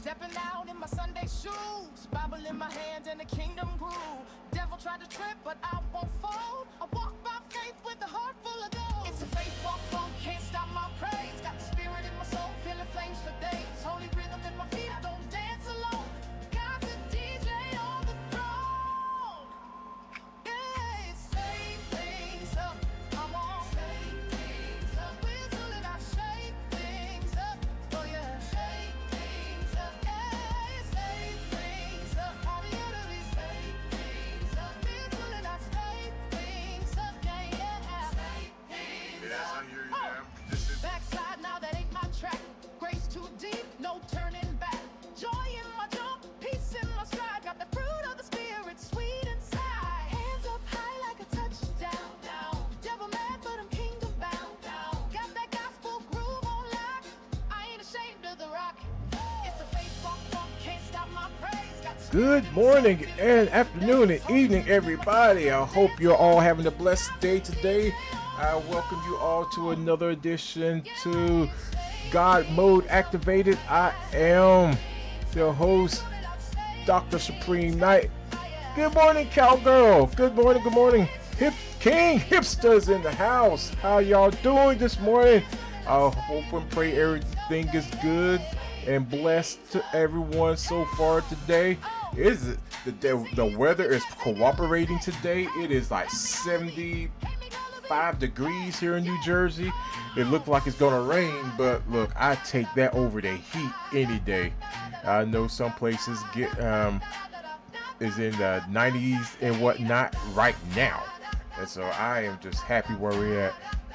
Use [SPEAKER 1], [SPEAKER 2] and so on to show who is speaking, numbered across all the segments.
[SPEAKER 1] Stepping out in my Sunday shoes, Bible in my hand and the kingdom grew. Devil tried to trip, but I won't fold. I walk by faith with a heart full of gold. It's a faith walk, funk, can't stop my praise. Got the spirit in my soul, feeling flames for days. Holy rhythm in my feet, I don't dance alone. God's a DJ on the throne. Yeah, shake things up, come on. Shake things up, whistle and I shake things up. Oh yeah, shake things up, yeah, shake things up. All the enemies shake things up, whistle and I shake things up, yeah, yeah.
[SPEAKER 2] Yes, I hear you, man.
[SPEAKER 1] Backside now, that ain't my track. Grace too deep, no turning back. Joy in my jump, peace in my stride. Got the fruit of the spirit, sweet inside. Hands up high like a touchdown. Down. Devil mad, but I'm kingdom bound. Down. Got that gospel groove on lock. I ain't ashamed of the rock. It's a faith walk, funk, can't stop my praise. Got the
[SPEAKER 3] Good morning and afternoon and evening, everybody. I hope you're all having a blessed day today. I welcome you all to another edition to God Mode Activated. I am your host, DrSupremeKnight. Good morning, cowgirl. Good morning, good morning. King Hipsters in the house. How y'all doing this morning? I hope and pray everything is good and blessed to everyone so far today. Is it the weather is cooperating today? It is like 75 degrees here in New Jersey. It looked like it's gonna rain, but look, I take that over the heat any day. I know some places get is in the 90s and whatnot right now, and so I am just happy where we're at.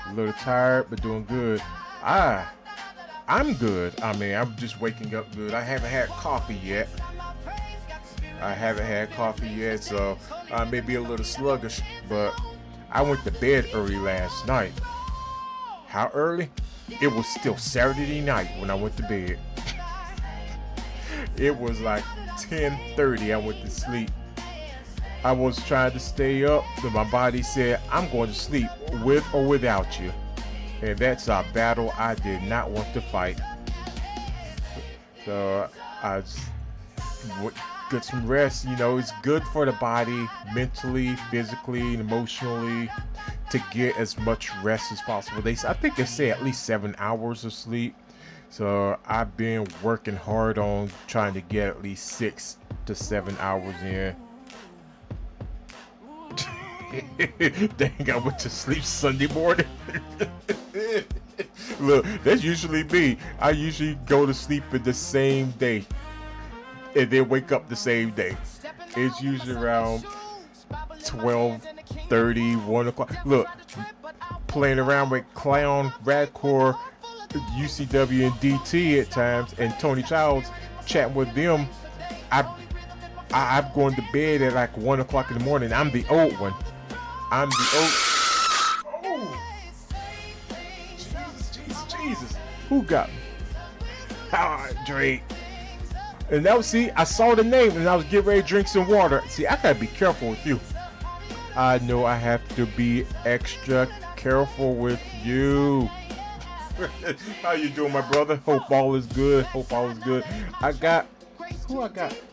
[SPEAKER 3] A little tired, but doing good. I'm good. I mean, I'm just waking up good. I haven't had coffee yet. So I may be a little sluggish, but I went to bed early last night. How early? It was still Saturday night when I went to bed. It was like 10:30 I went to sleep. I was trying to stay up, but my body said, I'm going to sleep with or without you. And that's a battle I did not want to fight. So I just get some rest. You know, it's good for the body, mentally, physically, and emotionally, to get as much rest as possible. I think they say at least 7 hours of sleep. So I've been working hard on trying to get at least 6 to 7 hours in. Dang, I went to sleep Sunday morning. Look, that's usually me. I usually go to sleep in the same day and then wake up the same day. It's usually around 12:30, 1 o'clock. Look, playing around with Clown, Radcore, UCW, and DT at times, and Tony Childs, chatting with them. I'm going to bed at like 1 o'clock in the morning. I'm the old one. Oh, Jesus. Who got me? Drake. And now, see, I saw the name and I was getting ready to drink some water. See, I gotta be careful with you. I know I have to be extra careful with you. How you doing, my brother? Hope all is good. Who I got?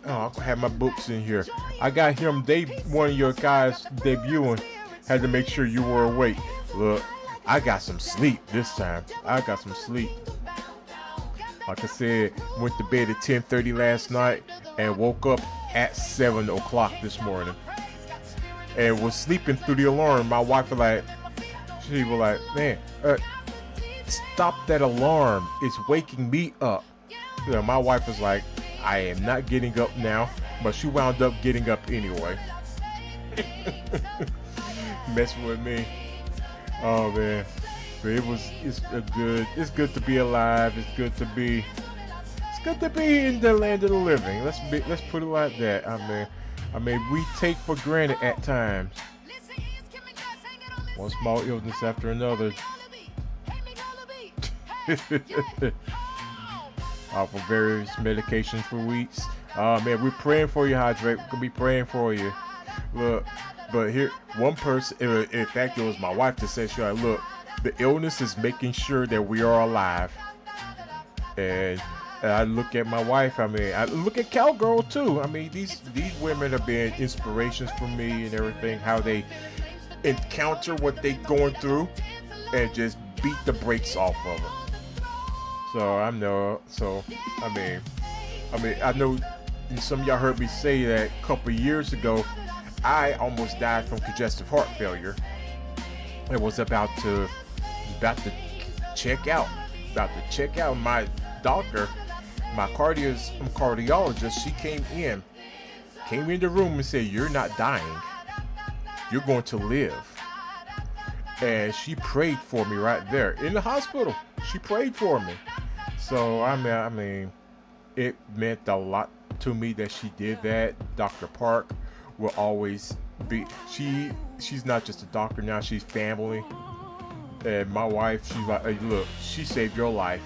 [SPEAKER 3] Oh, I have my books in here. I got him. One of your guys debuting. Had to make sure you were awake. Look, I got some sleep this time. Like I said, went to bed at 10:30 last night and woke up at 7 o'clock this morning. And was sleeping through the alarm. My wife was like, man, stop that alarm. It's waking me up. You know, my wife was like, I am not getting up now, but she wound up getting up anyway. Messing with me. Oh man. But it's good to be alive. It's good to be in the land of the living. Let's put it like that. I mean we take for granted at times. One small illness after another. Off of various medications for weeks. Man, we're praying for you, Hydrate. We're gonna be praying for you. Look, but here, one person, in fact, it was my wife that said, look, the illness is making sure that we are alive. And And I look at my wife. I mean, I look at Cowgirl too. I mean, these women have been inspirations for me and everything. How they encounter what they going through and just beat the brakes off of it. So I know. So I mean, I know some of y'all heard me say that a couple years ago. I almost died from congestive heart failure. It was about to check out. My doctor, my cardiologist, she came in the room and said, "You're not dying. You're going to live." And she prayed for me right there in the hospital. She prayed for me. So I mean, it meant a lot to me that she did that. Dr. Park will always be. She's not just a doctor now. She's family. And my wife, she's like, hey, look, she saved your life.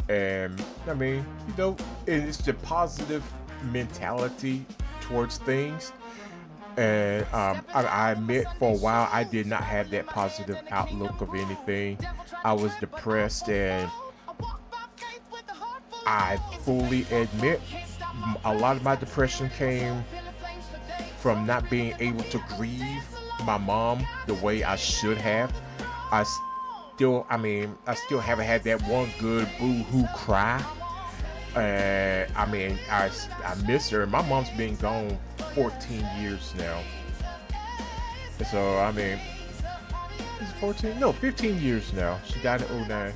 [SPEAKER 3] And I mean, you know, it's the positive mentality towards things. And I admit, for a while, I did not have that positive outlook of anything. I was depressed, and I fully admit a lot of my depression came from not being able to grieve my mom the way I should have. I still haven't had that one good boo-hoo cry. I mean, I miss her. My mom's been gone 14 years now. So, I mean, is it 14? No, 15 years now. She died in 2009.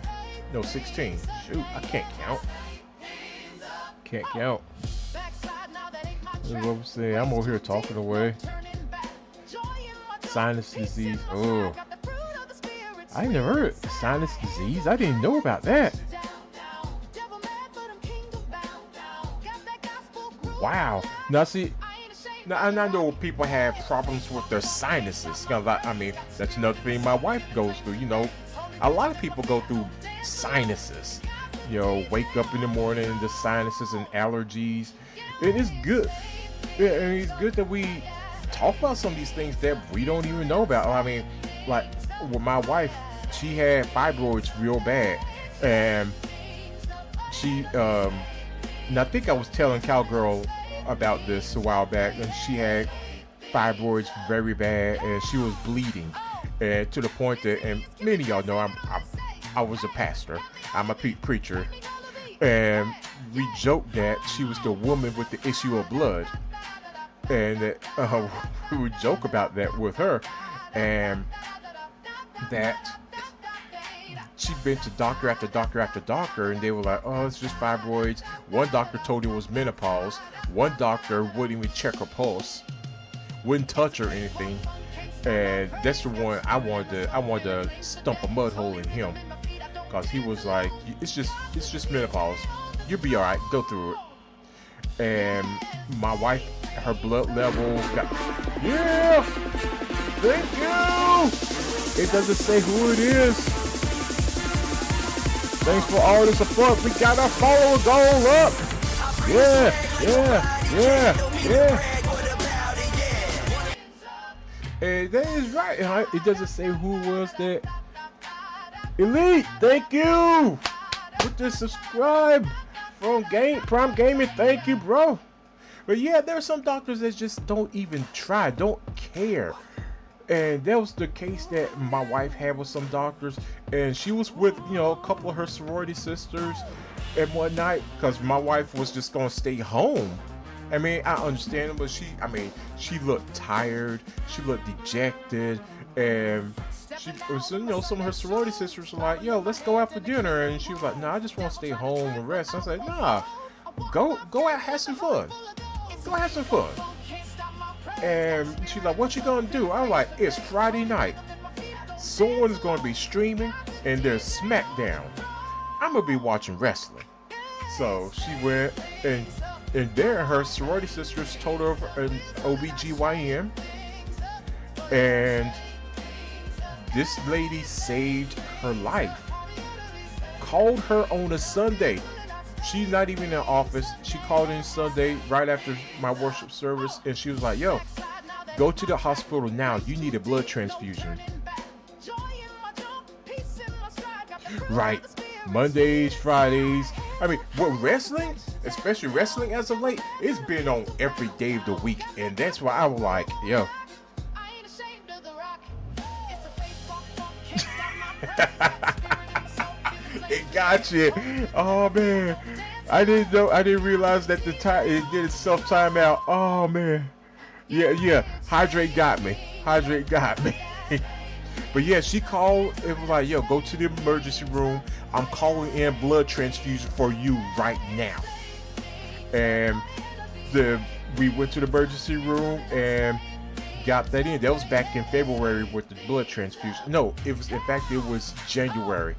[SPEAKER 3] No, 16. Shoot, I can't count. What I'm saying, I'm over here talking away. Sinus disease. Oh, I never heard of sinus disease. I didn't know about that. Wow. Now see, and I know people have problems with their sinuses. I mean, that's another thing my wife goes through. You know, a lot of people go through sinuses. You know, wake up in the morning, the sinuses and allergies. It is good. And it's good that we talk about some of these things that we don't even know about. I mean, like with my wife, she had fibroids real bad, and she and I think I was telling Cowgirl about this a while back, and she had fibroids very bad, and she was bleeding, and to the point that, and many of y'all know I was a pastor. I'm a preacher, and we joked that she was the woman with the issue of blood, and that we would joke about that with her, and that she'd been to doctor after doctor after doctor, and they were like, oh, it's just fibroids. One doctor told her it was menopause. One doctor wouldn't even check her pulse, wouldn't touch her or anything, and that's the one I wanted to stump a mud hole in him. Cause he was like, it's just menopause. You'll be all right. Go through it. And my wife, her blood level got, yeah, thank you. It doesn't say who it is. Thanks for all the support. We got our follower goal up. Yeah. And that is right. Huh? It doesn't say who was that. Elite, thank you with the subscribe from Prime Gaming. Thank you, bro. But yeah, there are some doctors that just don't even try, don't care. And that was the case that my wife had with some doctors, and she was with, you know, a couple of her sorority sisters and one night, because my wife was just gonna stay home. I mean, I understand, but she looked tired, she looked dejected, and she was, you know, some of her sorority sisters were like, yo, let's go out for dinner, and she was like, nah, I just want to stay home and rest. I was like, nah, go out, have some fun. Go have some fun. And she's like, what you gonna do? I'm like, it's Friday night. Someone's gonna be streaming, and there's SmackDown. I'm gonna be watching wrestling. So she went, and there her sorority sisters told her an OBGYN, and this lady saved her life. Called her on a Sunday. She's not even in the office. She called in Sunday right after my worship service, and she was like, yo, go to the hospital now. You need a blood transfusion. Right. Mondays, Fridays, I mean, with wrestling, especially wrestling as of late, it's been on every day of the week, and that's why I was like, yo.
[SPEAKER 1] I ain't ashamed of the rock. It's a faith walk, can't stop my breath.
[SPEAKER 3] It got you. Oh man, I didn't know. I didn't realize that the time it did itself time out. Oh man, yeah. Hydrate got me. Hydrate got me. But yeah, she called. It was like, yo, go to the emergency room. I'm calling in blood transfusion for you right now. And we went to the emergency room and got that in. That was back in February with the blood transfusion. No, it was, in fact, it was January.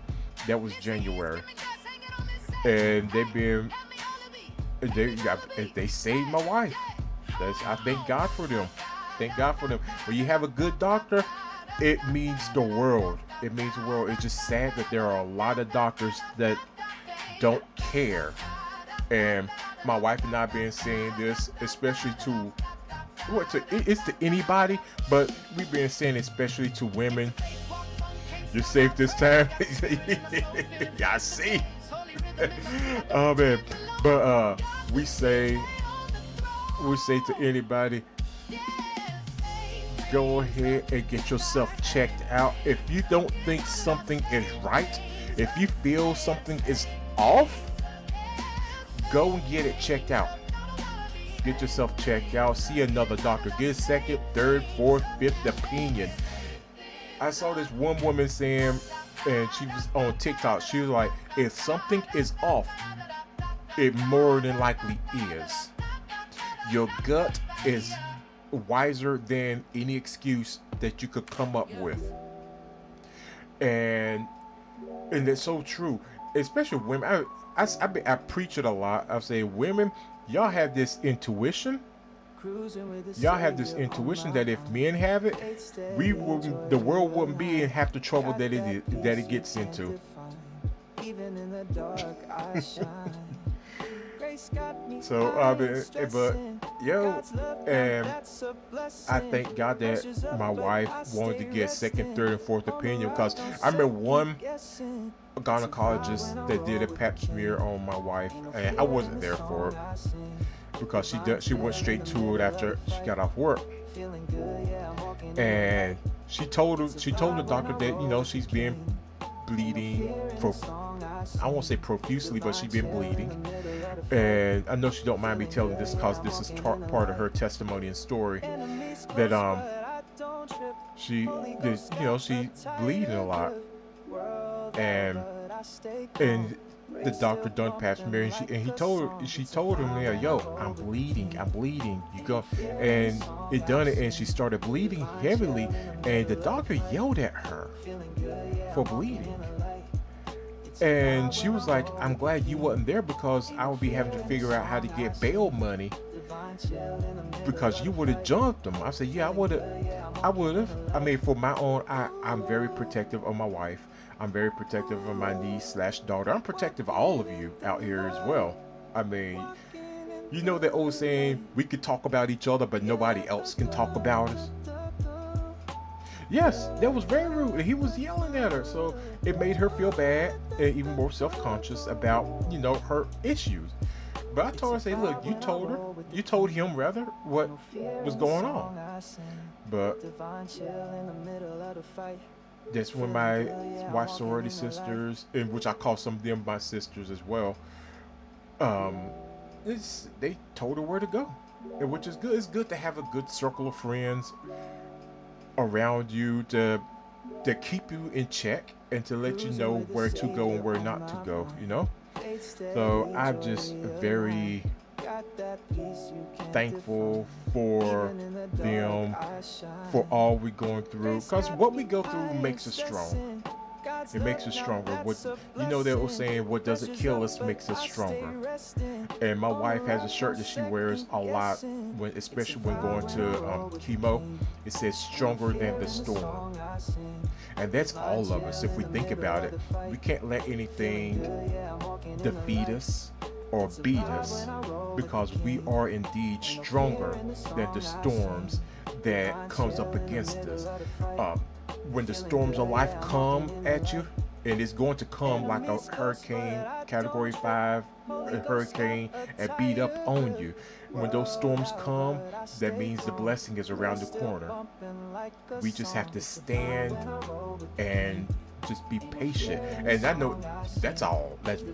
[SPEAKER 3] That was January. And they saved my wife. I thank God for them. Thank God for them. When you have a good doctor, it means the world. It means the world. It's just sad that there are a lot of doctors that don't care. And my wife and I been saying this, especially it's to anybody, but we've been saying especially to women. You're safe this time. I see. Oh man. But we say to anybody, go ahead and get yourself checked out. If you don't think something is right, if you feel something is off, go and get it checked out. Get yourself checked out. See another doctor. Get a second, third, fourth, fifth opinion. I saw this one woman saying, and she was on TikTok, she was like, if something is off, it more than likely is. Your gut is wiser than any excuse that you could come up with. And it's so true, especially women. I preach it a lot. I say, women, y'all have this intuition. Y'all have this intuition that if men have it, the world wouldn't be in half the trouble that it gets into. So, but yo, and I thank God that my wife wanted to get second, third, and fourth opinion, because I remember one gynecologist that did a pap smear on my wife, and I wasn't there for it because she went straight to it after she got off work, and she told the doctor that she's been bleeding I won't say profusely, but she's been bleeding. And I know she don't mind me telling this because this is part of her testimony and story, that she's bleeding a lot, and the doctor done pap smear, and she told him, yeah, yo, I'm bleeding, you go, and it done it, and she started bleeding heavily, and the doctor yelled at her for bleeding. And she was like, I'm glad you wasn't there, because I would be having to figure out how to get bail money, because you would have jumped them. I said, yeah, I would have. I mean, for my own, I'm very protective of my wife. I'm very protective of my niece/daughter. I'm protective of all of you out here as well. I mean, you know that old saying, we could talk about each other, but nobody else can talk about us? Yes, that was very rude. He was yelling at her, so it made her feel bad and even more self-conscious about, her issues. But I told her, say, look, you told him rather, what was going on. But that's when my wife's sorority sisters, in which I call some of them my sisters as well, they told her where to go, and which is good. It's good to have a good circle of friends around you to keep you in check and to let you know where to go and where not to go, So I'm just very thankful for them, for all we're going through, because what we go through makes us strong. It makes us stronger. They were saying, what doesn't kill us makes us stronger. And my wife has a shirt that she wears a lot, especially when going to chemo. It says, stronger than the storm. And that's all of us. If we think about it, we can't let anything defeat us or beat us, because we are indeed stronger than the storms that comes up against us. When the storms of life come at you, and it's going to come like a hurricane, category 5 hurricane, and beat up on you. When those storms come, that means the blessing is around the corner. We just have to stand and just be patient. And I know that's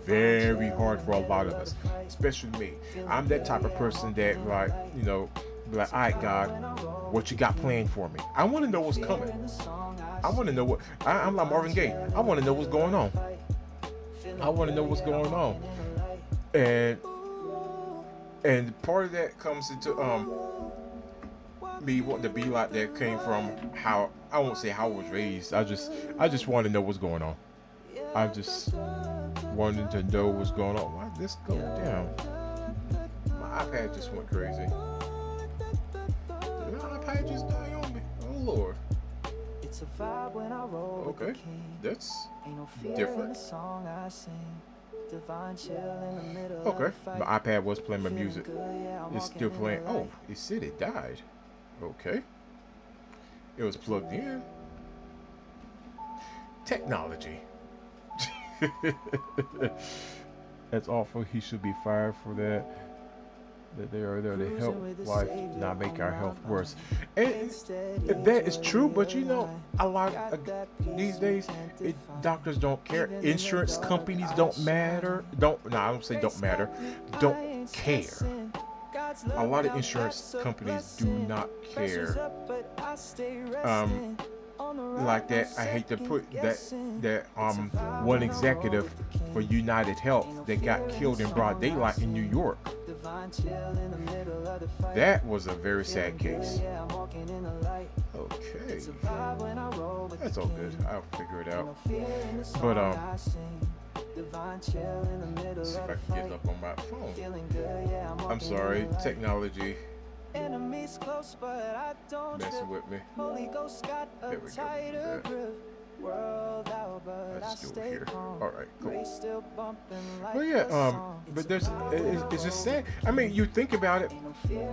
[SPEAKER 3] very hard for a lot of us, especially me. I'm that type of person that, like, you know, be like, all right, God, what you got planned for me? I want to know what's coming. I want to know what I'm like Marvin Gaye. I want to know what's going on. I want to know what's going on. And part of that comes into me wanting to be like that came from how, I won't say how I was raised. I just want to know what's going on. I just wanted to know what's going on. Why did this go down? My iPad just went crazy. Did my iPad just die on me? Oh Lord. Okay, that's different. Okay, my iPad was playing my music. It's still playing. Oh, it said it died. Okay. It was plugged in. Technology. That's awful. He should be fired for that. That they are there to help life, not make our health worse. And that is true, but you know, a lot of these days, doctors don't care. Insurance companies don't matter. I don't say don't matter. Don't care. A lot of insurance companies do not care. Like that, I hate to put that one executive for United Health that got killed in broad daylight in New York. That was a very sad case. Okay, that's all good. I'll figure it out. But let's see if I can get it up on my phone. I'm sorry, technology messing with me. There we go. Let's do it here. All right, cool. Well, yeah. But it's just sad. I mean, you think about it.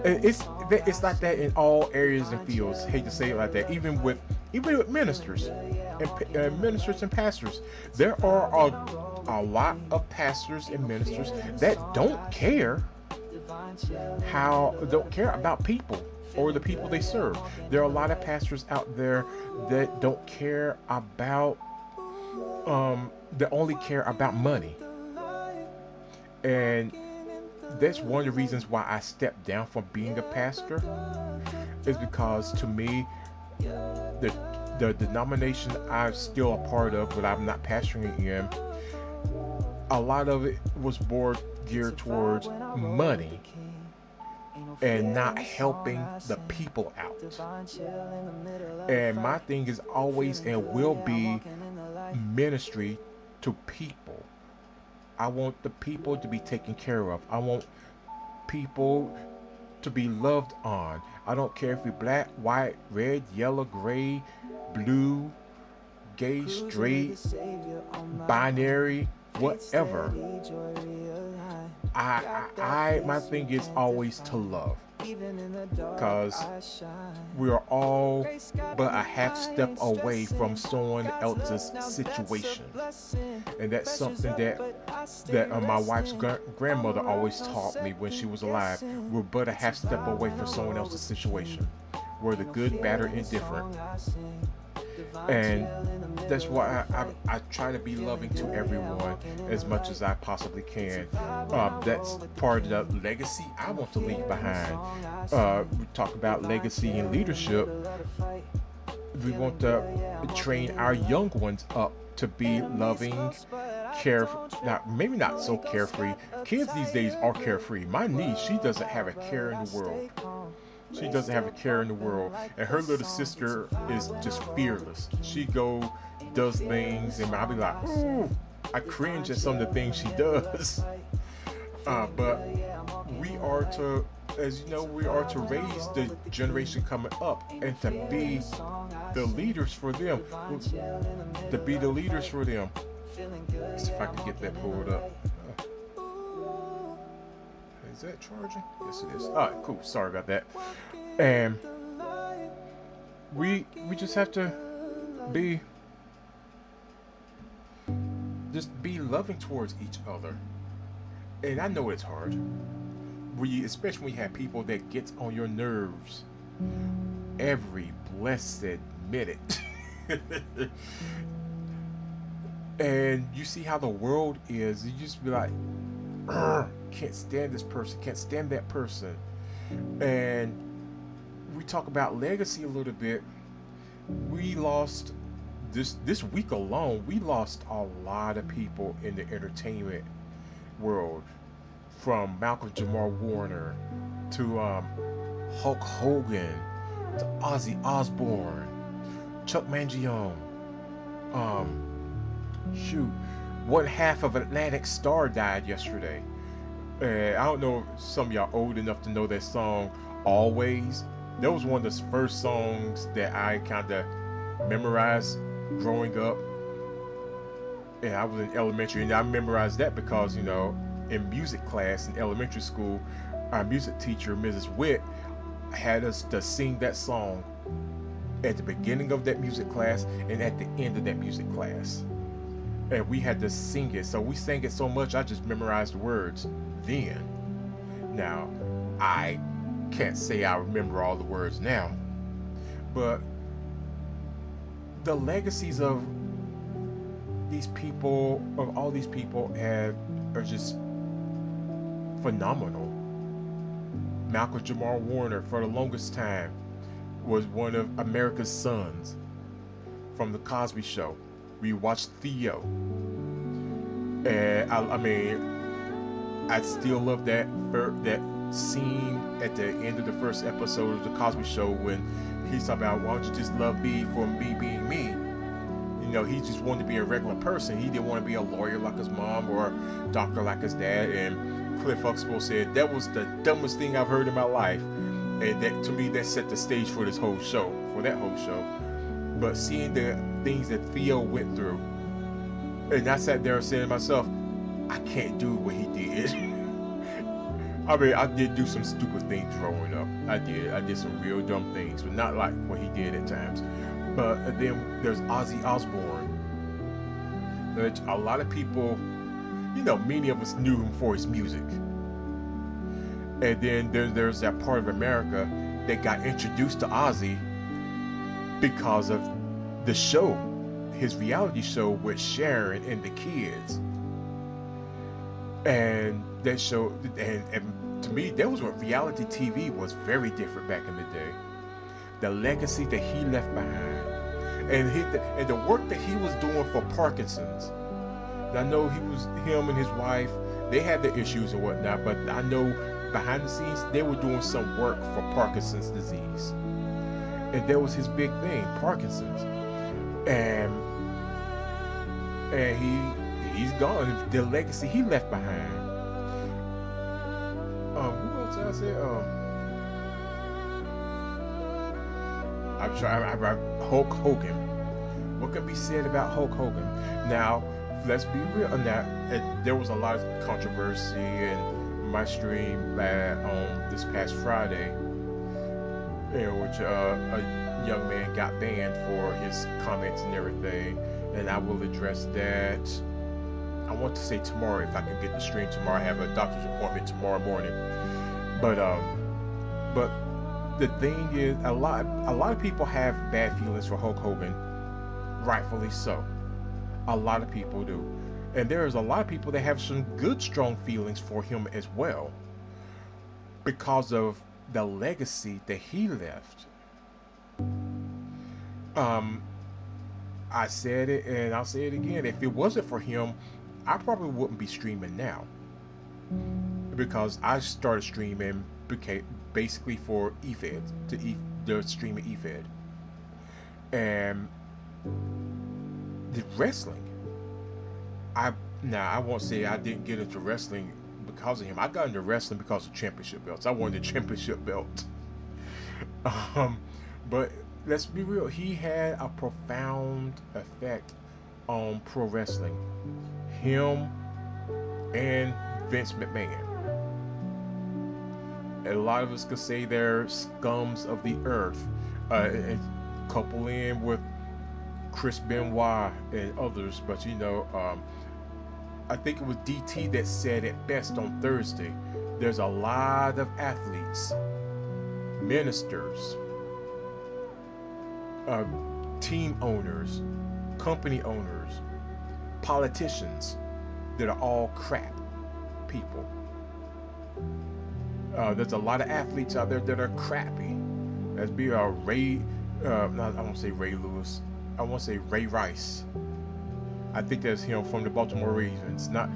[SPEAKER 3] It's like that in all areas and fields. Hate to say it like that. Even with ministers and ministers and pastors, there are a lot of pastors and ministers that don't care about people or the people they serve. There are a lot of pastors out there that don't care about they only care about money. And that's one of the reasons why I stepped down from being a pastor, is because to me the denomination I'm still a part of, but I'm not pastoring again, a lot of it was more geared towards money and not helping the people out. And my thing is always and will be ministry to people. I want the people to be taken care of. I want people to be loved on. I don't care if you're black, white, red, yellow, gray, blue, gay, straight, binary, whatever. My thing is always to love, because we are all but a half step away from someone else's situation, and that's something that my wife's grandmother always taught me when she was alive. We're but a half step away from someone else's situation. We're the good, bad, or indifferent. And that's why I try to be loving to everyone as much as I possibly can. That's part of the legacy I want to leave behind. We talk about legacy and leadership. We want to train our young ones up to be loving, maybe not so carefree. Kids these days are carefree. My niece, she doesn't have a care in the world. She doesn't have a care in the world. And her little sister is just fearless. She does things, and I'll be like, ooh, I cringe at some of the things she does. But we are to, as you know, we are to raise the generation coming up and to be the leaders for them. To be the leaders for them. Let's see if I can get that pulled up. Is that charging? Yes, it is. All right, cool. Sorry about that. And we just have to be just be loving towards each other. And I know it's hard, especially when you have people that gets on your nerves every blessed minute. And you see how the world is, you just be like, can't stand this person, can't stand that person. And we talk about legacy a little bit. We lost this week alone. We lost a lot of people in the entertainment world, from Malcolm Jamal Warner to Hulk Hogan to Ozzy Osbourne, Chuck Mangione. Um, shoot, one half of Atlantic Star died yesterday. I don't know if some of y'all old enough to know that song Always. That was one of the first songs that I kind of memorized growing up. And I was in elementary, and I memorized that because, in music class in elementary school, our music teacher, Mrs. Witt, had us to sing that song at the beginning of that music class and at the end of that music class. And we had to sing it. So we sang it so much, I just memorized the words then. Now, I can't say I remember all the words now, but the legacies of all these people are just phenomenal. Malcolm Jamal Warner, for the longest time, was one of America's sons from The Cosby Show. We watched Theo. And I mean, I still love that scene at the end of the first episode of The Cosby Show when he's talking about, why don't you just love me for me being me? He just wanted to be a regular person. He didn't want to be a lawyer like his mom or a doctor like his dad. And Cliff Huxtable said, that was the dumbest thing I've heard in my life. And that, to me, that set the stage for that whole show. But seeing the things that Theo went through, and I sat there saying to myself, I can't do what he did. I mean, I did do some stupid things growing up. I did some real dumb things, but not like what he did at times. But then there's Ozzy Osbourne, which a lot of people, many of us knew him for his music. And then there's that part of America that got introduced to Ozzy because of the show, his reality show with Sharon and the kids. And that show, and to me, that was what reality TV was very different back in the day. The legacy that he left behind, and the work that he was doing for Parkinson's. And I know him and his wife, they had their issues and whatnot, but I know behind the scenes they were doing some work for Parkinson's disease, and that was his big thing, Parkinson's. And he's gone. The legacy he left behind. Who else did I say? Hulk Hogan. What can be said about Hulk Hogan? Now, let's be real. Now, there was a lot of controversy in my stream on this past Friday, which a young man got banned for his comments and everything, and I will address that. I want to say tomorrow, if I can get the stream tomorrow. I have a doctor's appointment tomorrow morning, but the thing is, a lot of people have bad feelings for Hulk Hogan, rightfully so. A lot of people do, and there's a lot of people that have some good, strong feelings for him as well, because of the legacy that he left. I said it, and I'll say it again. If it wasn't for him, I probably wouldn't be streaming now, because I started streaming basically for eFed, the stream of eFed, and the wrestling. I won't say I didn't get into wrestling because of him. I got into wrestling because of championship belts. I wanted a championship belt. But let's be real. He had a profound effect on pro wrestling. Him and Vince McMahon. And a lot of us could say they're scums of the earth. And couple in with Chris Benoit and others, but I think it was DT that said it best on Thursday. There's a lot of athletes, ministers, uh, team owners, company owners, politicians that are all crap people. There's a lot of athletes out there that are crappy. That's be Ray. I won't say Ray Lewis. I want to say Ray Rice. I think that's him from the Baltimore Ravens. Not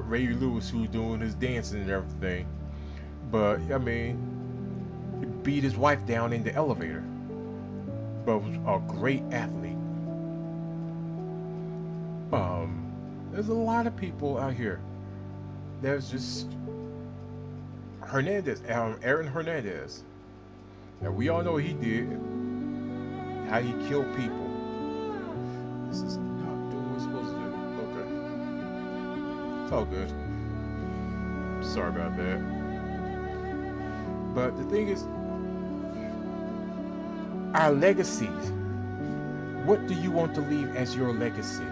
[SPEAKER 3] Ray Lewis who's doing his dancing and everything. But I mean, he beat his wife down in the elevator. But was a great athlete. There's a lot of people out here. There's just Hernandez, Aaron Hernandez. And we all know what he did. How he killed people. This is not doing what it's supposed to do. Okay. It's all good. Sorry about that. But the thing is, our legacies. What do you want to leave as your legacy?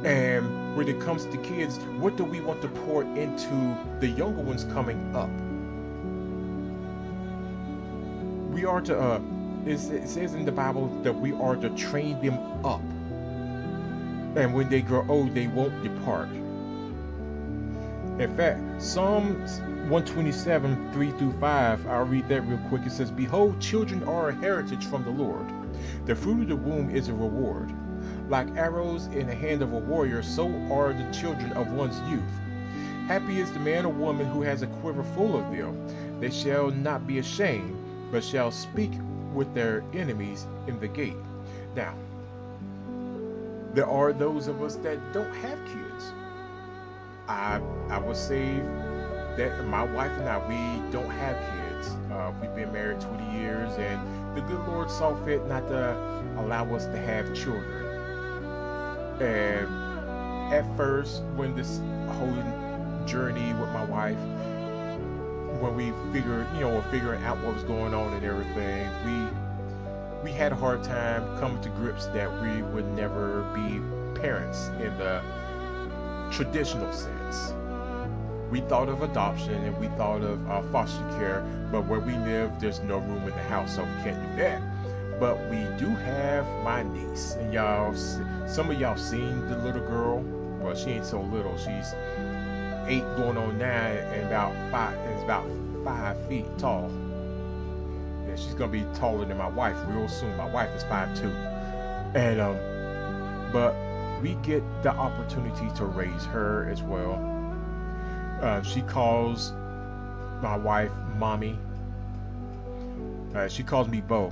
[SPEAKER 3] And when it comes to kids, what do we want to pour into the younger ones coming up? We are to, it says in the Bible that we are to train them up. And when they grow old, they won't depart. In fact, Psalms 127, 3-5, I'll read that real quick. It says, "Behold, children are a heritage from the Lord. The fruit of the womb is a reward. Like arrows in the hand of a warrior, so are the children of one's youth. Happy is the man or woman who has a quiver full of them. They shall not be ashamed, but shall speak with their enemies in the gate." Now, there are those of us that don't have kids. I would say that my wife and I, we don't have kids. We've been married 20 years, and the good Lord saw fit not to allow us to have children. And at first, when this whole journey with my wife, when we figuring out what was going on and everything, we had a hard time coming to grips that we would never be parents in the traditional sense. We thought of adoption and we thought of foster care, but where we live, there's no room in the house, so we can't do that. But we do have my niece, and some of y'all seen the little girl. Well, she ain't so little. She's 8 going on 9 and about 5 feet tall. Yeah, she's gonna be taller than my wife real soon. My wife is 5'2", and but we get the opportunity to raise her as well. She calls my wife mommy. She calls me Bo.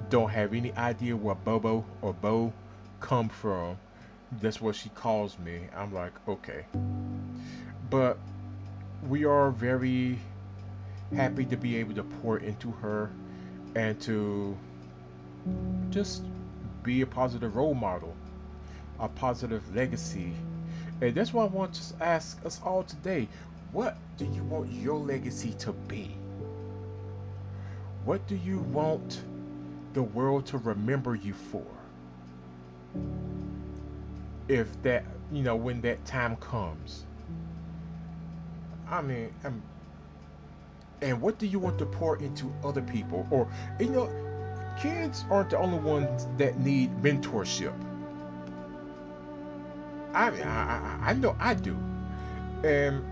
[SPEAKER 3] Don't have any idea where Bobo or Bo come from. That's what she calls me. I'm like, okay. But we are very happy to be able to pour into her and to just be a positive role model, a positive legacy. And that's what I want to ask us all today. What do you want your legacy to be? What do you want the world to remember you for? If that, when that time comes. I mean, and what do you want to pour into other people? Or, kids aren't the only ones that need mentorship. I know I do. And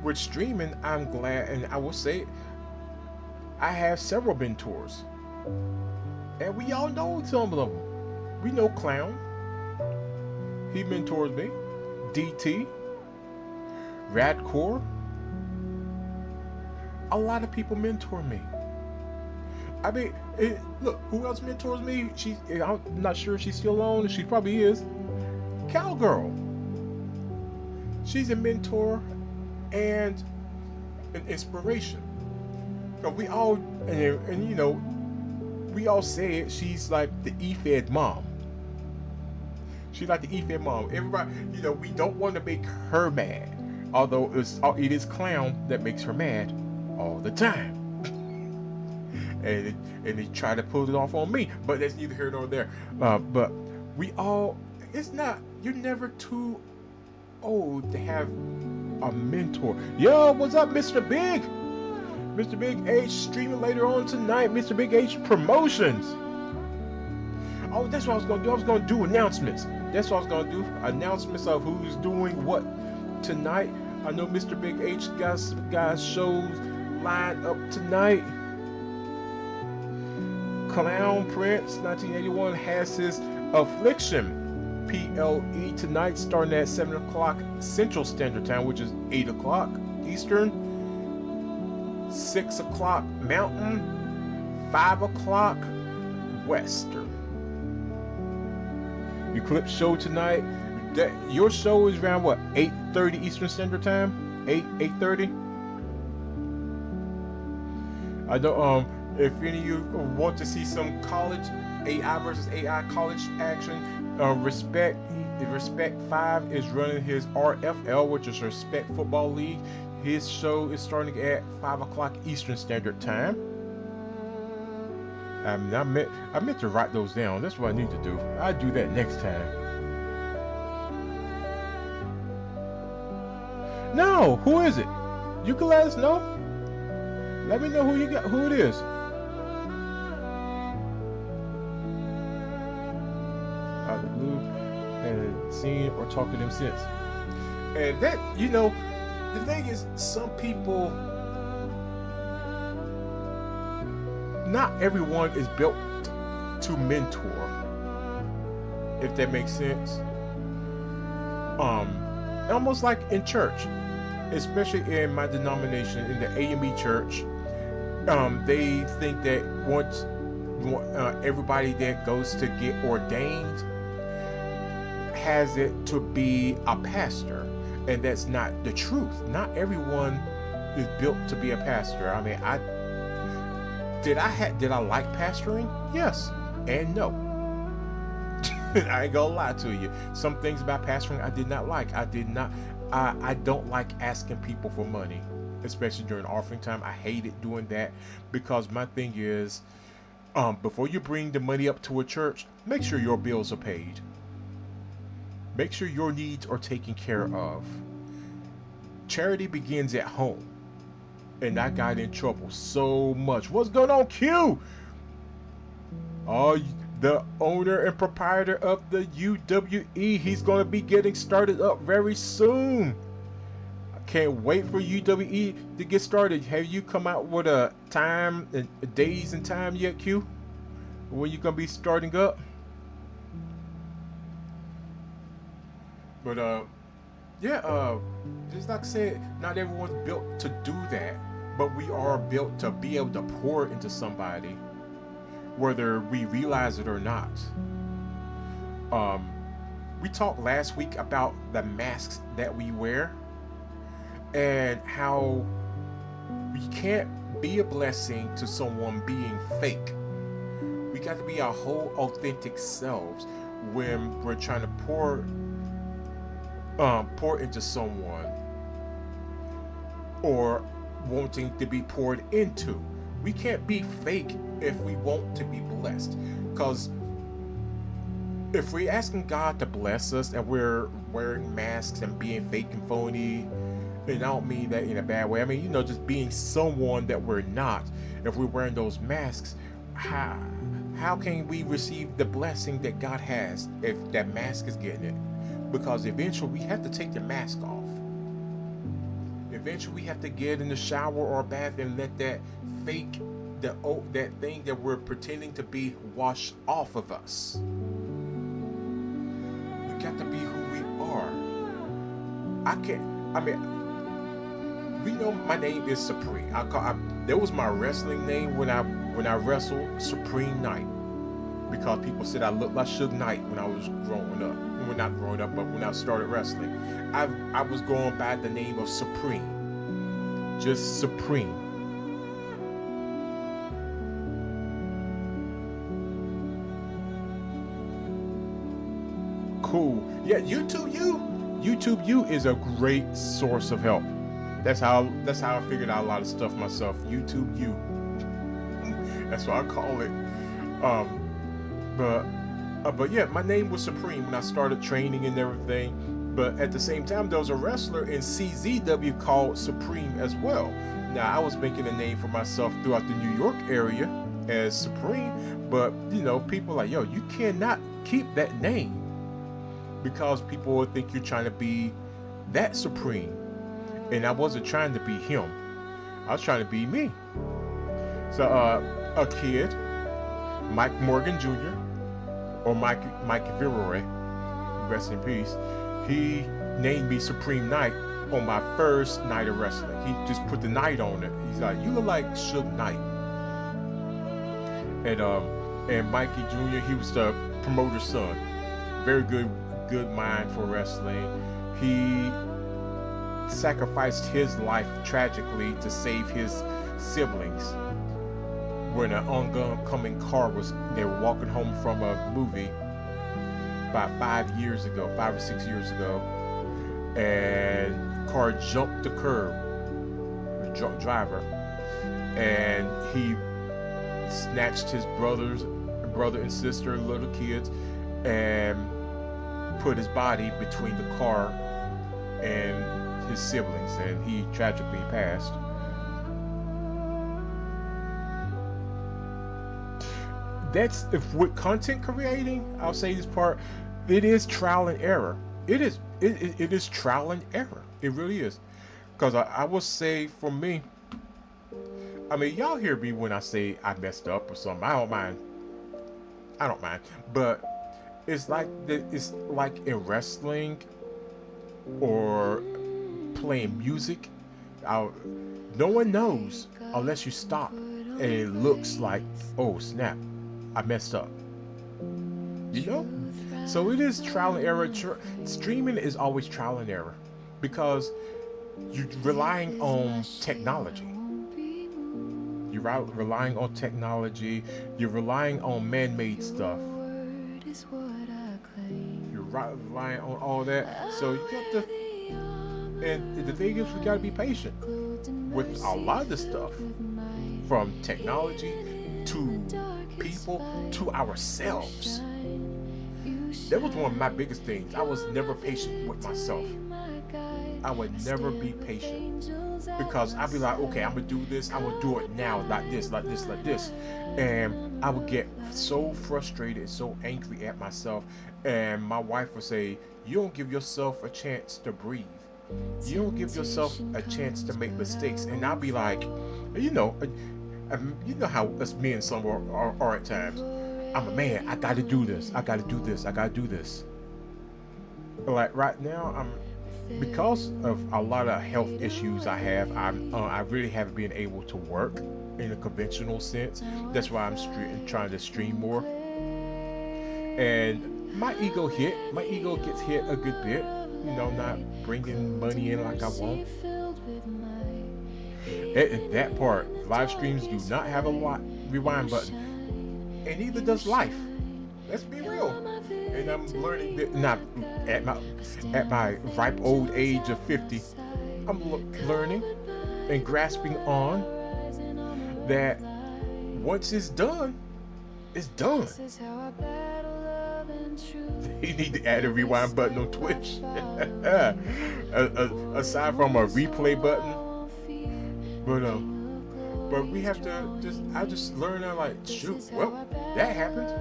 [SPEAKER 3] with streaming, I'm glad, and I will say, I have several mentors. And we all know some of them. We know Clown. He mentors me. DT. Radcore. A lot of people mentor me. I mean, look, who else mentors me? I'm not sure if she's still on. She probably is. Cowgirl. She's a mentor and an inspiration. We all, we all say it. She's like the E-Fed mom. She's like the E-Fed mom. Everybody, we don't want to make her mad. Although it is Clown that makes her mad all the time. and they try to pull it off on me. But that's neither here nor there. But we all it's not. You're never too old to have a mentor. Yo, what's up, Mr. Big? Mr. Big H streaming later on tonight. Mr. Big H promotions. Oh, that's what I was gonna do. I was gonna do announcements. That's what I was gonna do. Announcements of who's doing what tonight. I know Mr. Big H got shows lined up tonight. Clown Prince 1981 has his Affliction PLE tonight, starting at 7 o'clock Central Standard Time, which is 8 o'clock Eastern, 6 o'clock Mountain, 5 o'clock Western. Eclipse show tonight. Your show is around what, 8:30 Eastern Standard Time? 8:30. I know. If any of you want to see some college AI versus AI college action, Respect 5 is running his RFL, which is Respect Football League. His show is starting at 5 o'clock Eastern Standard Time. I meant to write those down. That's what I need to do. I'll do that next time. No, who is it? You can let us know. Let me know who it is. Out of the blue, and seen or talked to them since. And that, the thing is, some people, not everyone is built to mentor, if that makes sense. Almost like in church, especially in my denomination, in the AME church, they think that once everybody that goes to get ordained has it to be a pastor, and that's not the truth. Not everyone is built to be a pastor. I mean, did I like pastoring? Yes and no. I ain't gonna lie to you. Some things about pastoring I did not like. I don't like asking people for money, especially during offering time. I hated doing that, because my thing is, before you bring the money up to a church, make sure your bills are paid. Make sure your needs are taken care of. Charity begins at home. And I got in trouble so much. What's going on, Q? Oh, the owner and proprietor of the UWE. He's going to be getting started up very soon. I can't wait for UWE to get started. Have you come out with a time, days and time yet, Q? When you going to be starting up? But, just like I said, not everyone's built to do that. But we are built to be able to pour into somebody, whether we realize it or not. We talked last week about the masks that we wear, and how we can't be a blessing to someone being fake. We got to be our whole authentic selves when we're trying to pour into someone, or wanting to be poured into. We can't be fake if we want to be blessed, because if we're asking God to bless us and we're wearing masks and being fake and phony, and I don't mean that in a bad way, I mean, just being someone that we're not. If we're wearing those masks, how can we receive the blessing that God has if that mask is getting it? Because eventually we have to take the mask off. Eventually we have to get in the shower or a bath and let that fake, that thing that we're pretending to be, wash off of us. We got to be who we are. We know my name is Supreme. That was my wrestling name when I wrestled, Supreme Knight. Because people said I looked like Suge Knight when I was growing up. Well, not growing up, but when I started wrestling. I was going by the name of Supreme. Just Supreme. Cool. Yeah, YouTube U is a great source of help. That's how I figured out a lot of stuff myself. YouTube U. That's what I call it. But But yeah, my name was Supreme when I started training and everything. But at the same time, there was a wrestler in CZW called Supreme as well. Now, I was making a name for myself throughout the New York area as Supreme, but you know, people are like, yo, you cannot keep that name because people will think you're trying to be that Supreme. And I wasn't trying to be him. I was trying to be me. So, a kid, Mike Morgan Jr., or Mike Viroy, rest in peace, he named me Supreme Knight on my first night of wrestling. He just put the Knight on it. He's like, you look like Suge Knight. And Mikey Jr., he was the promoter's son. Very good mind for wrestling. He sacrificed his life tragically to save his siblings. When an oncoming car they were walking home from a movie about 5 or 6 years ago, and car jumped the curb, the driver, and he snatched his brother and sister, little kids, and put his body between the car and his siblings, and he tragically passed. That's with content creating, I'll say this part, it is trial and error. It is trial and error. It really is. Because I will say, for me, I mean, y'all hear me when I say I messed up or something. I don't mind. But it's like in wrestling or playing music. No one knows unless you stop and it looks like, oh snap, I messed up. You know? So it is trial and error. Streaming is always trial and error because you're relying on technology. You're relying on technology. You're relying on man-made stuff. You're relying on all that. So you have to. And the thing is, we gotta be patient with a lot of the stuff, from technology to people to ourselves. That was one of my biggest things. I was never patient with myself. I would never be patient because I'd be like, okay, I'm gonna do this. I'm gonna do it now, like this, like this, like this, and I would get so frustrated, so angry at myself. And my wife would say, "You don't give yourself a chance to breathe. You don't give yourself a chance to make mistakes." And I'll be like, you know how us men some are at times. I'm a man. I got to do this. I got to do this. I got to do this. Like right now, because of a lot of health issues I have, I really haven't been able to work in a conventional sense. That's why I'm trying to stream more. And my ego gets hit a good bit. You know, not bringing money in like I want. And that part, live streams do not have a rewind button. And neither does life. Let's be real. And I'm learning that not at my ripe old age of 50, I'm learning and grasping on that once it's done, it's done. You need to add a rewind button on Twitch. Aside from a replay button. But we have to I just learned that, like, shoot, well, that happened.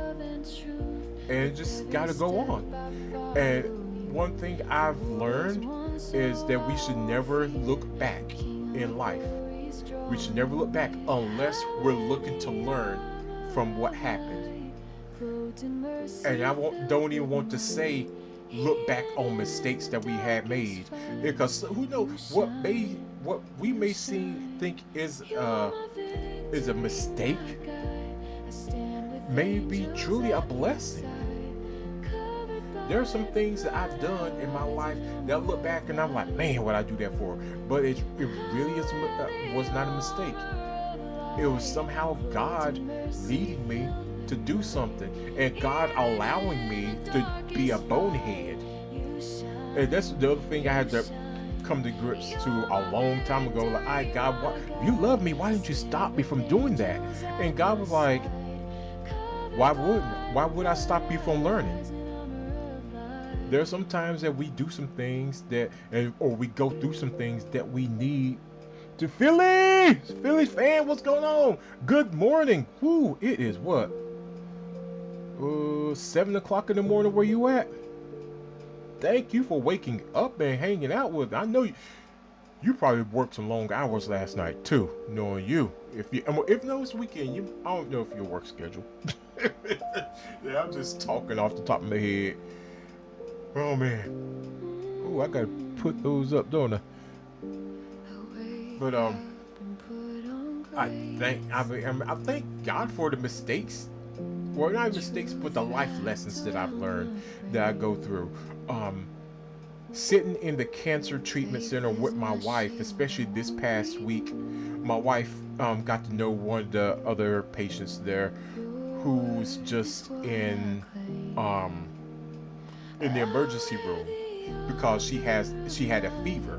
[SPEAKER 3] And just gotta go on. And one thing I've learned is that we should never look back in life. We should never look back unless we're looking to learn from what happened. And I don't even want to say look back on mistakes that we had made, because who knows what we may think is a mistake may be truly a blessing. There are some things that I've done in my life that I look back and I'm like, man, what I do that for? But it really was not a mistake. It was somehow God leading me to do something, and God allowing me to be a bonehead. And that's the other thing I had to come to grips to a long time ago. Like, God, you love me. Why didn't you stop me from doing that? And God was like, Why would I stop you from learning? There are some times that we do some things or we go through some things that we need to Phillies fan, what's going on? Good morning. Woo, it is what? 7 o'clock in the morning. Where you at? Thank you for waking up and hanging out with. I know you probably worked some long hours last night too. Knowing you, if no, it's weekend. I don't know if your work schedule. Yeah, I'm just talking off the top of my head. Oh man. Oh, I gotta put those up, don't I? But I thank God for the mistakes. Well, not mistakes, but the life lessons that I've learned that I go through. Sitting in the cancer treatment center with my wife, especially this past week, my wife got to know one of the other patients there, who's just in the emergency room because she had a fever.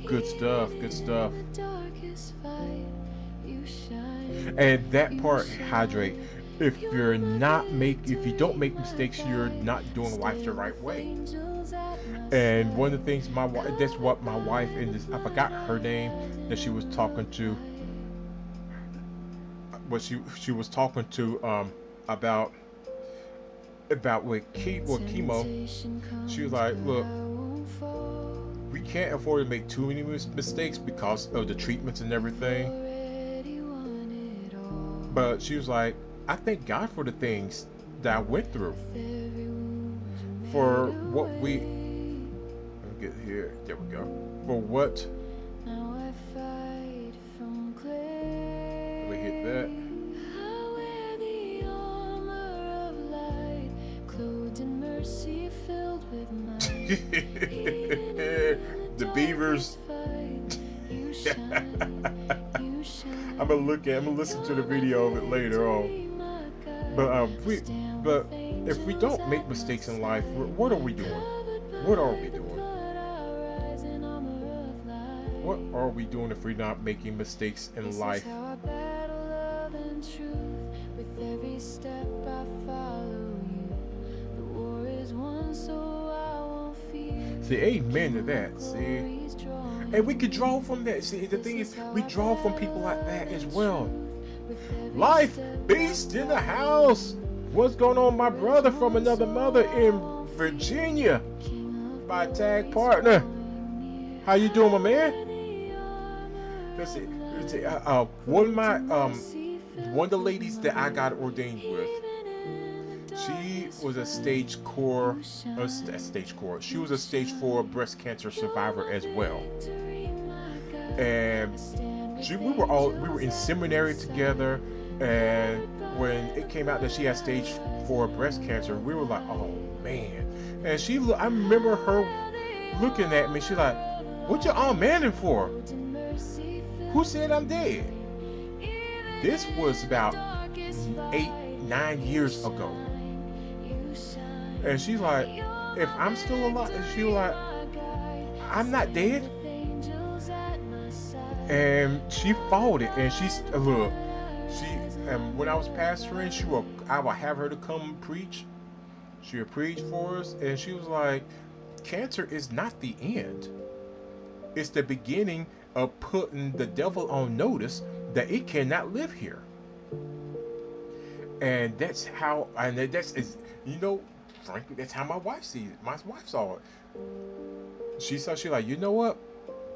[SPEAKER 3] Good stuff. And that part, hydrate. If you don't make mistakes, you're not doing life the right way. And one of the things that's what my wife I forgot her name that she was talking to. What she was talking to about with chemo. She was like, look, we can't afford to make too many mistakes because of the treatments and everything. But she was like, I thank God for the things that I went through. For what let me get here. There we go. For what? Let me hit that. The beavers. I'm gonna listen to the video of it later on. But if we don't make mistakes in life, what are we doing? What are we doing? What are we doing if we're not making mistakes in life? See, amen to that. See. And we could draw from that. See, the thing is, we draw from people like that as well. Life Beast in the house. What's going on, my brother from another mother in Virginia? My tag partner. How you doing, my man? Let's see. One of the ladies that I got ordained with, she was a stage 4. She was a stage 4 breast cancer survivor as well. And we were in seminary together. And when it came out that she had stage 4 breast cancer, we were like, oh man. And I remember her looking at me. She's like, what you all manning for? Who said I'm dead? This was about 8-9 years ago. And she's like, if I'm still alive, she was like, I'm not dead. And she fought it, and and when I was pastoring, I would have her to come preach. She would preach for us, and she was like, cancer is not the end. It's the beginning of putting the devil on notice that it cannot live here. And that's frankly, that's how my wife sees it. My wife saw it. She like, you know what?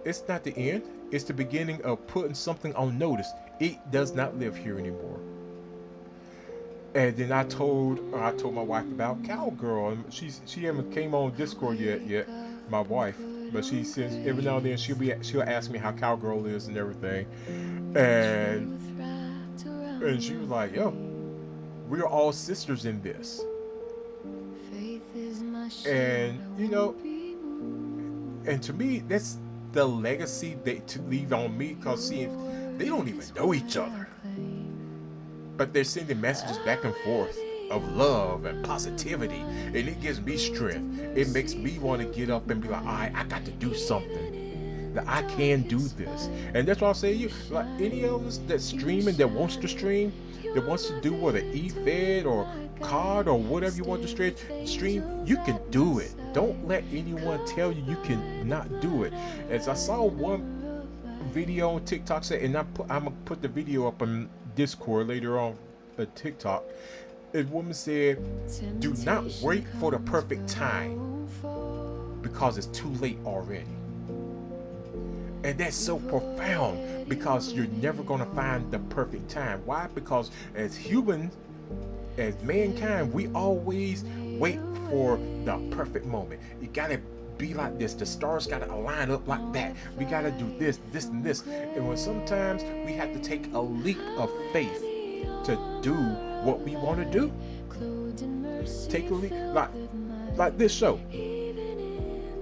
[SPEAKER 3] It's not the end. It's the beginning of putting something on notice. It does not live here anymore. And then I told my wife about Cowgirl. She haven't came on Discord yet, my wife. But she says every now and then she'll ask me how Cowgirl is and everything. And she was like, yo, we are all sisters in this. And and to me, that's the legacy to leave on me, because see, they don't even know each other, but they're sending messages back and forth of love and positivity, and it gives me strength. It makes me want to get up and be like, all right, I got to do something. that I can do this. And that's why I'll say, you like any of us that's streaming, that wants to stream, that wants to do what an eFed or card or whatever you want to stream, you can do it. Don't let anyone tell you you cannot do it. As I saw one video on TikTok say, and I'm gonna put the video up on Discord later on TikTok. A woman said, do not wait for the perfect time because it's too late already. And that's so profound, because you're never going to find the perfect time. Why? Because as humans, as mankind, we always wait for the perfect moment. You got to be like this. The stars got to align up like that. We got to do this, this, and this. And when sometimes we have to take a leap of faith to do what we want to do. Take a leap, like this show.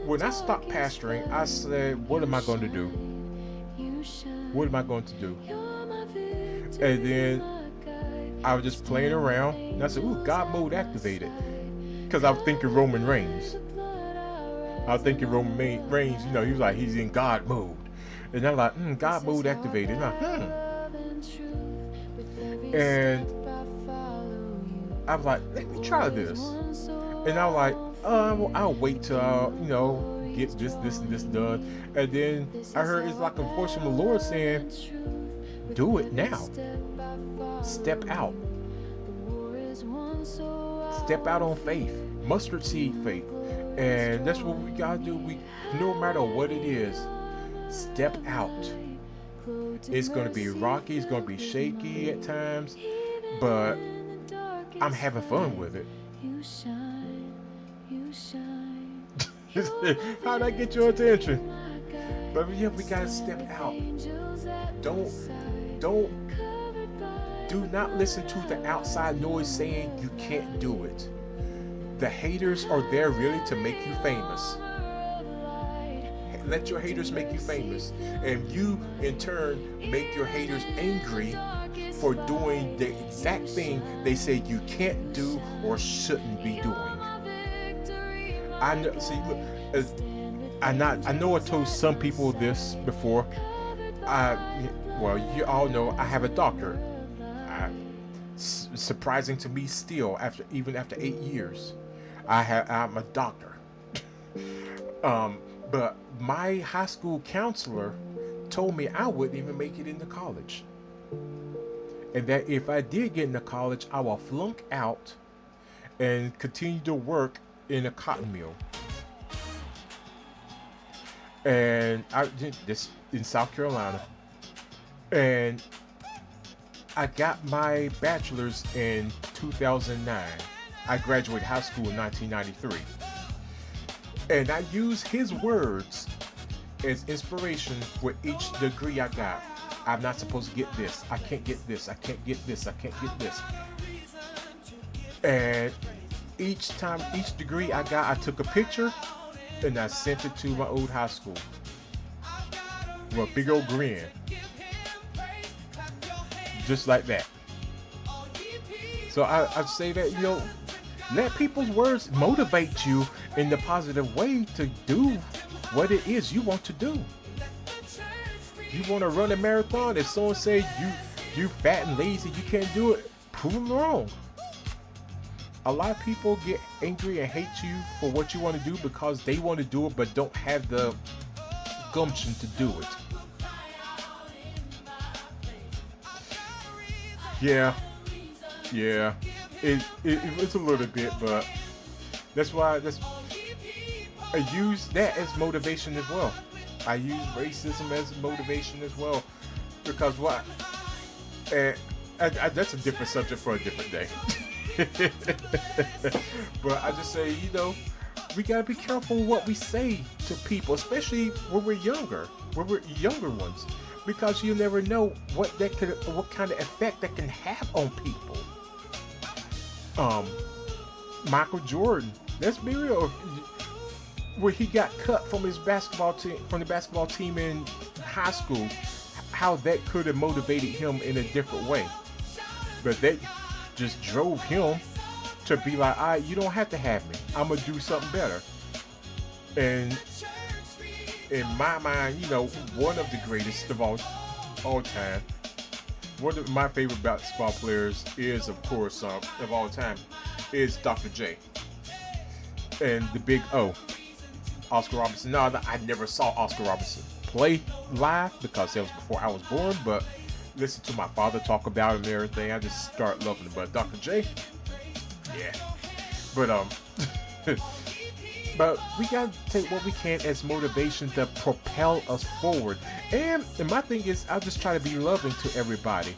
[SPEAKER 3] When I stopped pastoring, I said, what am I going to do? What am I going to do? And then I was just playing around, and I said, ooh, God mode activated. Because I was thinking Roman Reigns. I was thinking Roman Reigns, you know, he was like, he's in God mode. And I'm like, God mode activated. And And I was like, let me try this. And I was like, I'll wait till you know, get this and this done. And then I heard it's like a voice from the Lord saying, do it now. Step out. Step out on faith. Mustard seed faith. And that's what we gotta do. We, no matter what it is, step out. It's gonna be rocky, it's gonna be shaky at times, but I'm having fun with it. How'd I get your attention? But yeah, we gotta step out. Do not listen to the outside noise saying you can't do it. The haters are there really to make you famous. Let your haters make you famous, and you in turn make your haters angry for doing the exact thing they say you can't do or shouldn't be doing. I know. See, look, I know I told some people this before. Well, you all know I have a doctor. Surprising to me still, even after 8 years, I'm a doctor. But my high school counselor told me I wouldn't even make it into college, and that if I did get into college, I will flunk out and continue to work in a cotton mill. And I did this in South Carolina, and I got my bachelor's in 2009. I graduated high school in 1993. And I use his words as inspiration with each degree I got. I'm not supposed to get this. I can't get this. I can't get this. I can't get this. And each degree I got, I took a picture and I sent it to my old high school with a big old grin. Just like that. So I say that, you know, let people's words motivate you in the positive way to do what it is you want to do. You want to run a marathon? If someone say you fat and lazy, you can't do it, prove them wrong. A lot of people get angry and hate you for what you want to do because they want to do it but don't have the gumption to do it. Yeah. It's a little bit, but that's why I use that as motivation as well. I use racism as motivation as well, because what? And that's a different subject for a different day. But I just say, you know, we gotta be careful what we say to people, especially when we're younger ones, because you never know what kind of effect that can have on people. Michael Jordan, let's be real, where he got cut from his basketball team in high school, how that could have motivated him in a different way. But that just drove him to be like, all right, you don't have to have me. I'm gonna do something better. And in my mind, you know, one of the greatest of all time. One of my favorite basketball players is, of course, of all time, is Dr. J. And the Big O, Oscar Robertson. No, I never saw Oscar Robertson play live because that was before I was born, but listen to my father talk about him and everything. I just start loving him. But Dr. J, yeah. But but we gotta take what we can as motivation to propel us forward. And my thing is, I'll just try to be loving to everybody.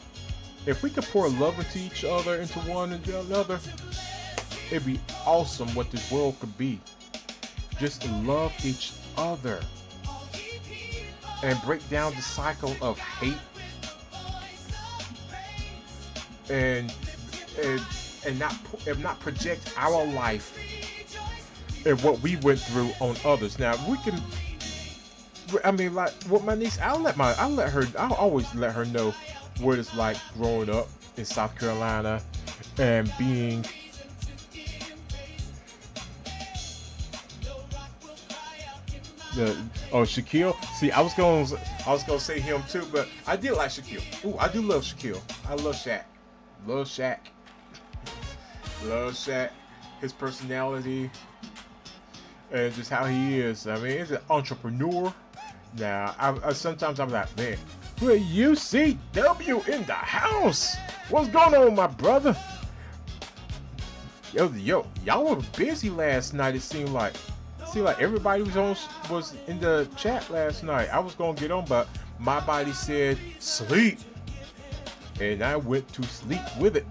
[SPEAKER 3] If we could pour love into each other, into one and another, it'd be awesome what this world could be. Just love each other and break down the cycle of hate and not project our life and what we went through on others. Now we can, I mean, like with my niece, I'll always let her know what it's like growing up in South Carolina and being Shaquille. See, I was gonna say him too, but I did like Shaquille. Ooh, I do love Shaquille. I love Shaq. Love Shaq. Love Shaq. His personality and just how he is. I mean, he's an entrepreneur. Now, I sometimes I'm like, man, UCW in the house. What's going on, my brother? Yo, y'all were busy last night. It seemed like everybody was in the chat last night. I was gonna get on, but my body said sleep, and I went to sleep with it.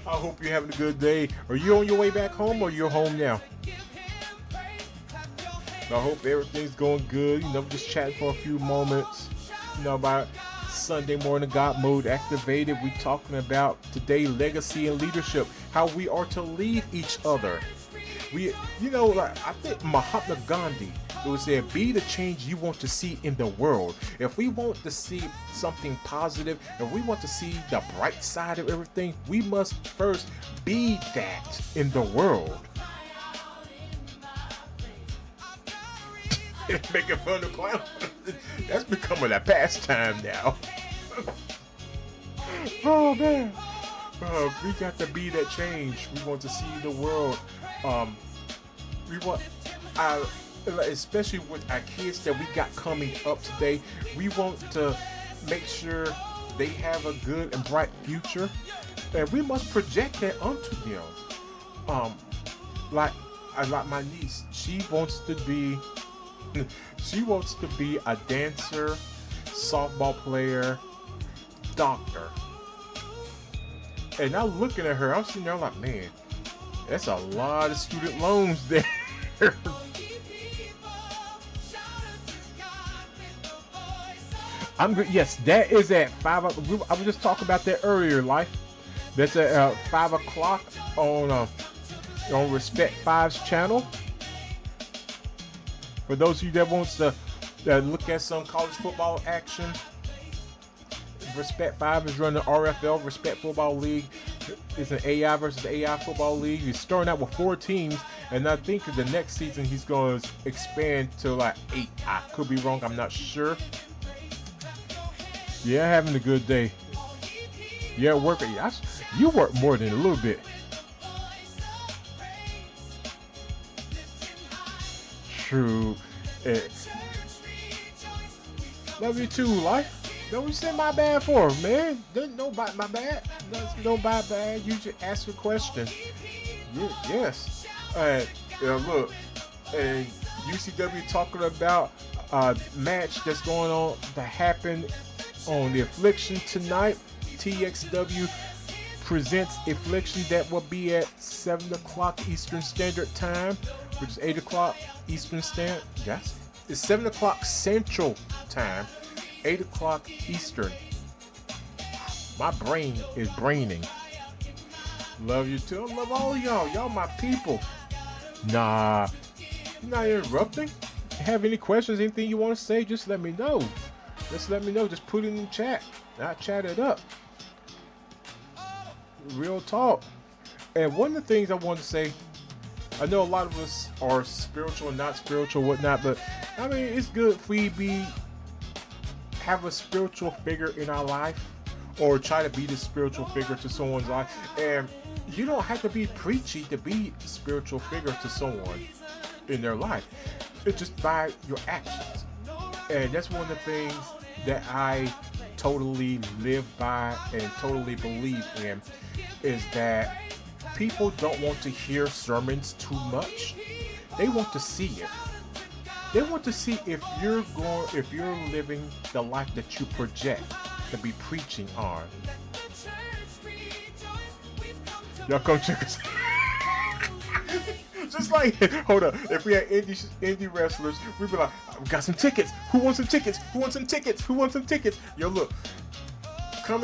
[SPEAKER 3] I hope you're having a good day. Are you on your way back home or you're home now? I hope everything's going good. You know, just chatting for a few moments. You know, about Sunday morning God mode activated. We talking about today legacy and leadership. How we are to lead each other. We, you know, like I think Mahatma Gandhi, it was said, be the change you want to see in the world. If we want to see something positive, if we want to see the bright side of everything, we must first be that in the world. Making fun of clowns. That's becoming a pastime now. Oh man. We got to be that change. We want to see the world. We want, especially with our kids that we got coming up today, we want to make sure they have a good and bright future, and we must project that onto them. Like my niece, she wants to be a dancer, softball player, doctor. And I'm looking at her, I'm sitting there like, man, that's a lot of student loans there. I'm good. Yes, that is at 5 o'clock. I was just talking about that earlier, Life. That's at 5 o'clock on Respect 5's channel. For those of you that wants to look at some college football action, Respect 5 is running the RFL, Respect Football League. It's an AI versus AI football league. He's starting out with 4 teams, and I think the next season he's going to expand to like 8. I could be wrong. I'm not sure. Yeah, having a good day. Yeah, working. You work more than a little bit. True. Love you too, Life. Don't say my bad for, man. Nobody my bad. Nobody bad. You just ask a question. Yes. Look, and UCW talking about a match that's going on to happen on the Affliction tonight. TXW presents Affliction that will be at 7 o'clock Eastern Standard Time, which is 8 o'clock Eastern Standard. Yes, it's 7 o'clock Central Time, 8 o'clock Eastern. My brain is braining. Love you too. I love all of y'all. Y'all my people. Nah, you're not interrupting. Have any questions, anything you want to say, just let me know. Just let me know. Just put it in the chat. I'll chat it up. Real talk. And one of the things I want to say, I know a lot of us are spiritual and not spiritual, whatnot, but I mean, it's good if we have a spiritual figure in our life, or try to be the spiritual figure to someone's life. And you don't have to be preachy to be a spiritual figure to someone in their life. It's just by your actions. And that's one of the things that I totally live by and totally believe in, is that people don't want to hear sermons too much. They want to see it. They want to see if you're living the life that you project to be preaching on. Y'all come check us. Just like, hold up, if we had indie wrestlers, we'd be like, we got some tickets. Who wants some tickets? Who wants some tickets? Who wants some tickets? Yo, look, come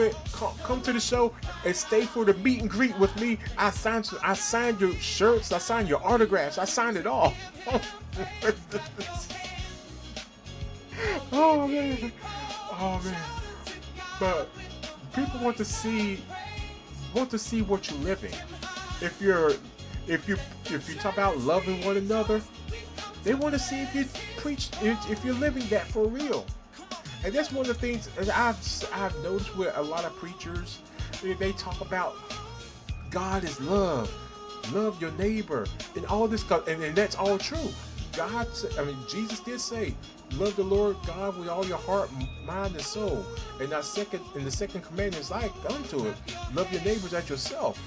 [SPEAKER 3] to the show and stay for the meet and greet with me. I signed your shirts. I signed your autographs. I signed it all. Oh man. But people want to see what you're living. If you talk about loving one another, they want to see if you preach, if you're living that for real. And that's one of the things I've noticed with a lot of preachers. They talk about God is love, love your neighbor, and all this stuff, and that's all true. Jesus did say, love the Lord God with all your heart, mind, and soul. And the second commandment is like unto it, love your neighbors as yourself.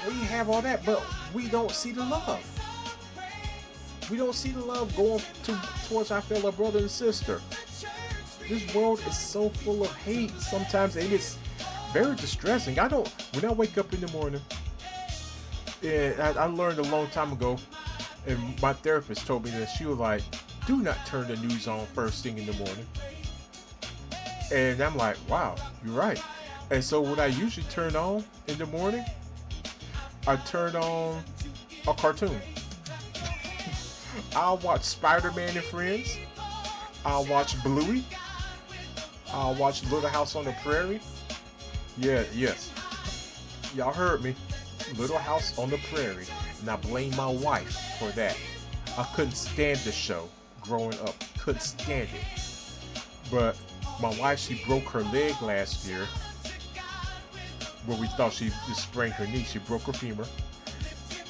[SPEAKER 3] We have all that, but we don't see the love. We don't see the love going towards our fellow brother and sister. This world is so full of hate sometimes, and it's very distressing. When I wake up in the morning, and I learned a long time ago, and my therapist told me that, she was like, do not turn the news on first thing in the morning. And I'm like, wow, you're right. And so what I usually turn on in the morning, I turn on a cartoon. I'll watch Spider-Man and Friends. I'll watch Bluey. I'll watch Little House on the Prairie. Yes. Y'all heard me. Little House on the Prairie. And I blame my wife for that. I couldn't stand the show growing up. Couldn't stand it. But my wife, she broke her leg last year. Where we thought she just sprained her knee. She broke her femur.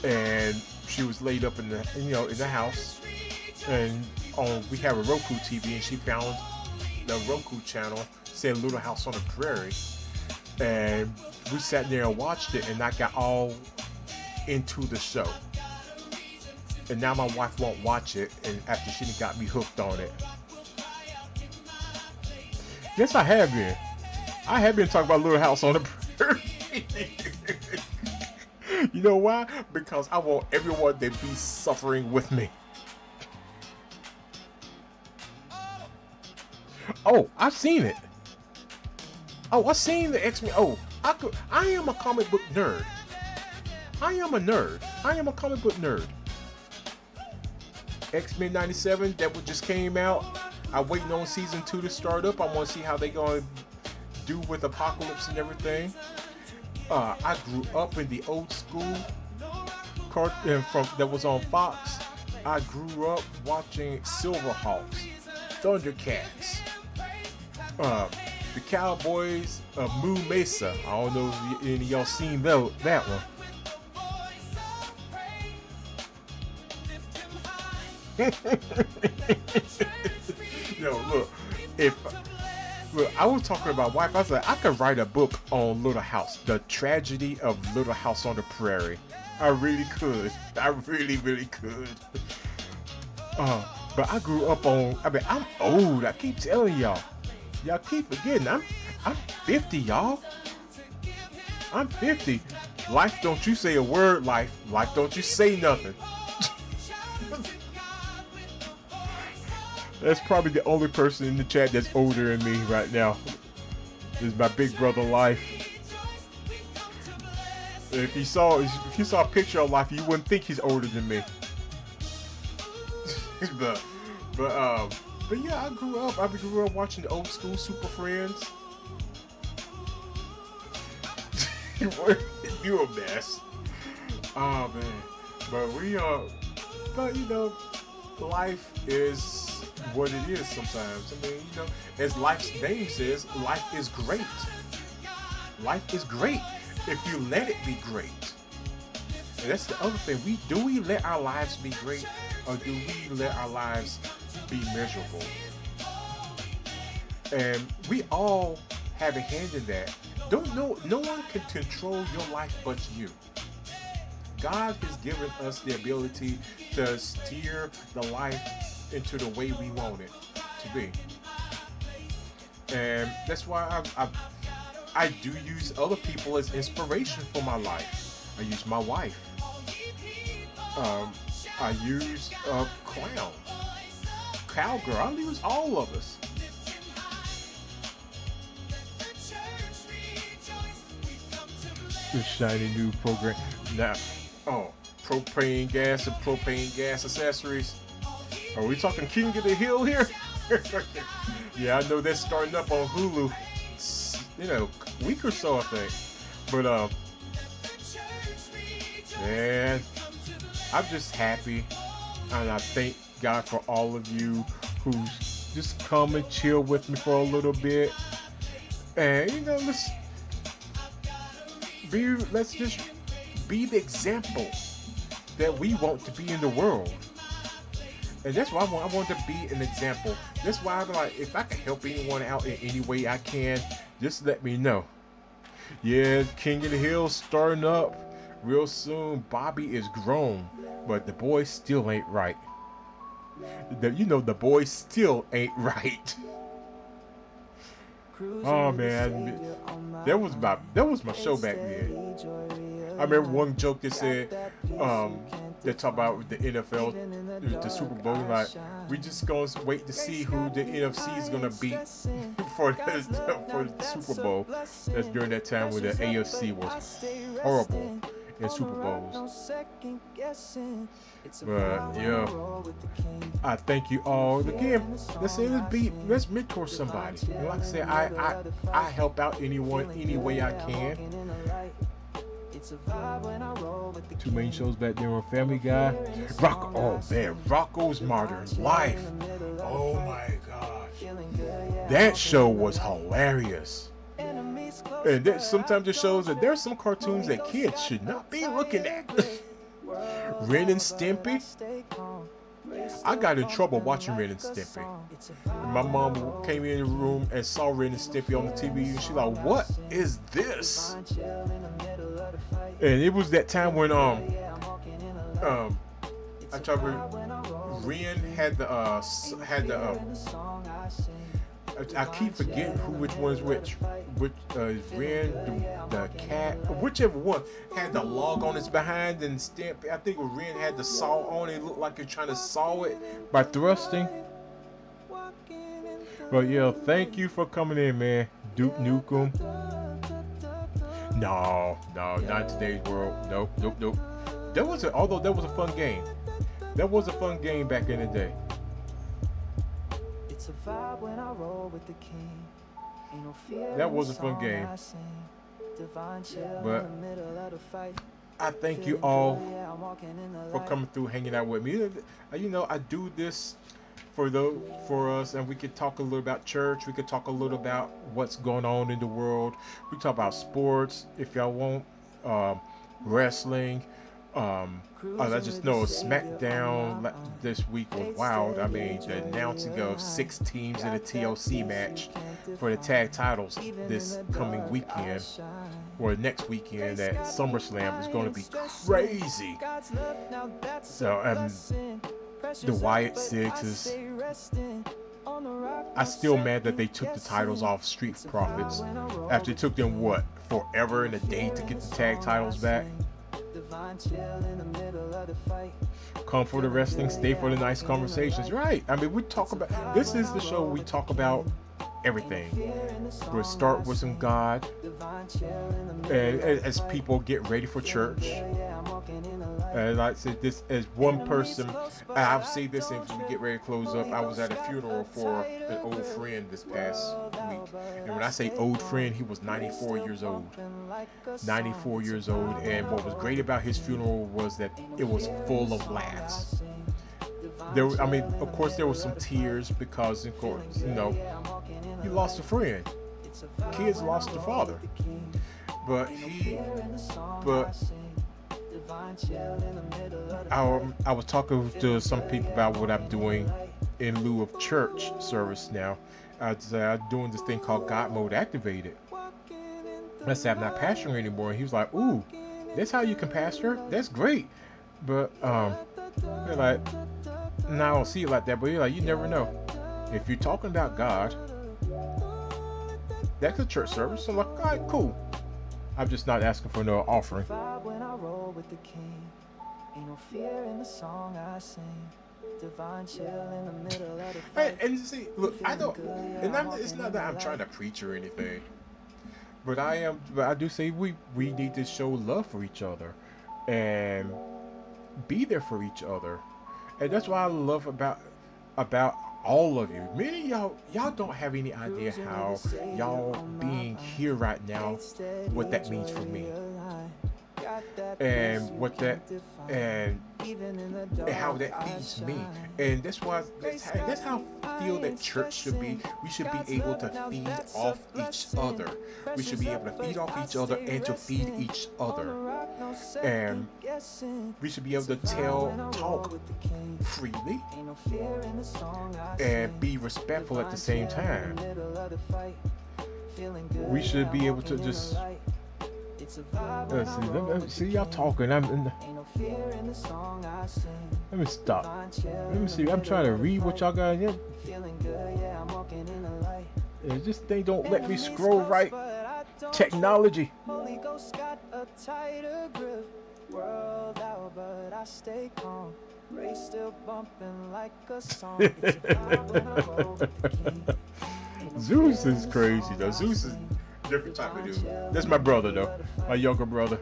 [SPEAKER 3] And she was laid up in the house. And we have a Roku TV, and she found the Roku channel, said Little House on the Prairie. And we sat there and watched it, and I got all into the show. And now my wife won't watch it, and after she got me hooked on it. Yes, I have been. I have been talking about Little House on the Prairie. You know why? Because I want everyone to be suffering with me. Oh, I've seen it. Oh, I've seen the X-Men. Oh, I am a comic book nerd. I am a nerd. I am a comic book nerd. X-Men 97, that one just came out. I'm waiting on season 2 to start up. I want to see how they gonna do with Apocalypse and everything. I grew up in the old school cartoon that was on Fox. I grew up watching Silverhawks, Thundercats, the Cowboys of Moo Mesa. I don't know if any of y'all seen that one. Look, I was talking about wife. I said I could write a book on Little House, the tragedy of Little House on the Prairie. I really could. I really, really could. But I grew up on. I'm old. I keep telling y'all. Y'all keep forgetting. I'm 50, y'all. I'm 50. Life, don't you say a word. Life, don't you say nothing. That's probably the only person in the chat that's older than me right now. This is my big brother Life. If you saw a picture of Life, you wouldn't think he's older than me. but yeah, I grew up watching the old school Super Friends. You a mess. Oh man, but but you know, life is what it is sometimes. I mean, you know, as life's name says, life is great. Life is great if you let it be great. And that's the other thing. We let our lives be great, or do we let our lives be miserable? And we all have a hand in that. No one can control your life but you. God has given us the ability to steer the life into the way we want it to be. And that's why I do use other people as inspiration for my life. I use my wife. I use Cowgirl. I use all of us. The shiny new program. Now, propane gas and propane gas accessories. Are we talking King of the Hill here? Yeah, I know that's starting up on Hulu. You know, week or so, I think. But man, I'm just happy, and I thank God for all of you who's just come and chill with me for a little bit. And you know, let's just be the example that we want to be in the world. And that's why I want to be an example. That's why I'm like, if I can help anyone out in any way I can, just let me know. Yeah, King of the Hill starting up real soon. Bobby is grown, but the boy still ain't right. The boy still ain't right. Oh man, that was my show back then. I remember one joke that said, they talk about the NFL, the Super Bowl, like we just gonna wait to see who the NFC is gonna beat for the Super Bowl. That's during that time when the AFC was horrible in Super Bowls. But yeah, I thank you all again. Let's mentor somebody. And like I said, I help out anyone any way I can. Two main shows back there on Family Guy. Rocko's Modern Life. Oh my gosh, that show was hilarious. And sometimes it shows that there's some cartoons that kids should not be looking at. Ren and Stimpy. I got in trouble watching Ren and Stimpy. My mom came in the room and saw Ren and Stimpy on the TV, and she's like, "What is this?" And it was that time when I tried Ren had the I keep forgetting which one's which. Ren, the cat, whichever one had the log on its behind, and Stamp. I think Ren had the saw on it. It looked like you're trying to saw it by thrusting. But yeah, thank you for coming in, man. Duke Nukem. No, not today's world. Nope. Although that was a fun game. That was a fun game back in the day. That was a fun game. But I thank you all for coming through, hanging out with me. You know, I do this for us, and we could talk a little about church. We could talk a little about what's going on in the world. We talk about sports if y'all want, wrestling. I just know SmackDown this week was wild. I mean, the announcing of 6 teams in a TLC match for the tag titles this coming weekend, or next weekend at SummerSlam, is going to be crazy. So, the Wyatt Sixes. I'm still mad that they took the titles off Street Profits after it took them forever and a day to get the tag titles back. Come for the wrestling, stay for the nice conversations. Right. I mean, this is the show where we talk about everything. We'll start with some God, and as people get ready for church. And like I said, this is one person. I'll say this as we get ready to close up. I was at a funeral for an old friend this past week. And when I say old friend, he was 94 years old. 94 years old. And what was great about his funeral was that it was full of laughs. I mean, of course, there were some tears because, of course, he lost a friend. Kids lost a father. But I was talking to some people about what I'm doing in lieu of church service now. I'm doing this thing called God Mode Activated. I said, I'm not pastoring anymore. And he was like, ooh, that's how you can pastor? That's great. But, they're like, no, I don't see it like that. But you're like, you never know. If you're talking about God, that's a church service. So I'm like, all right, cool. I'm just not asking for no offering. And see, look, I don't, and it's not that I'm trying to preach or anything, but I do say we need to show love for each other and be there for each other, and that's what I love about all of you. Many of y'all don't have any idea how y'all being here right now, what that means for me, and how that feeds me. And that's how I feel that church should be. We should be able to feed off each other. We should be able to feed off each other and to feed each other. And we should be able to talk freely and be respectful at the same time. We should be able to just see y'all talking. Let me stop. Let me see. I'm trying to read what y'all got here. This thing don't let me scroll right. Technology. Zeus is crazy though. Zeus is different type of dude. That's my brother though. My younger brother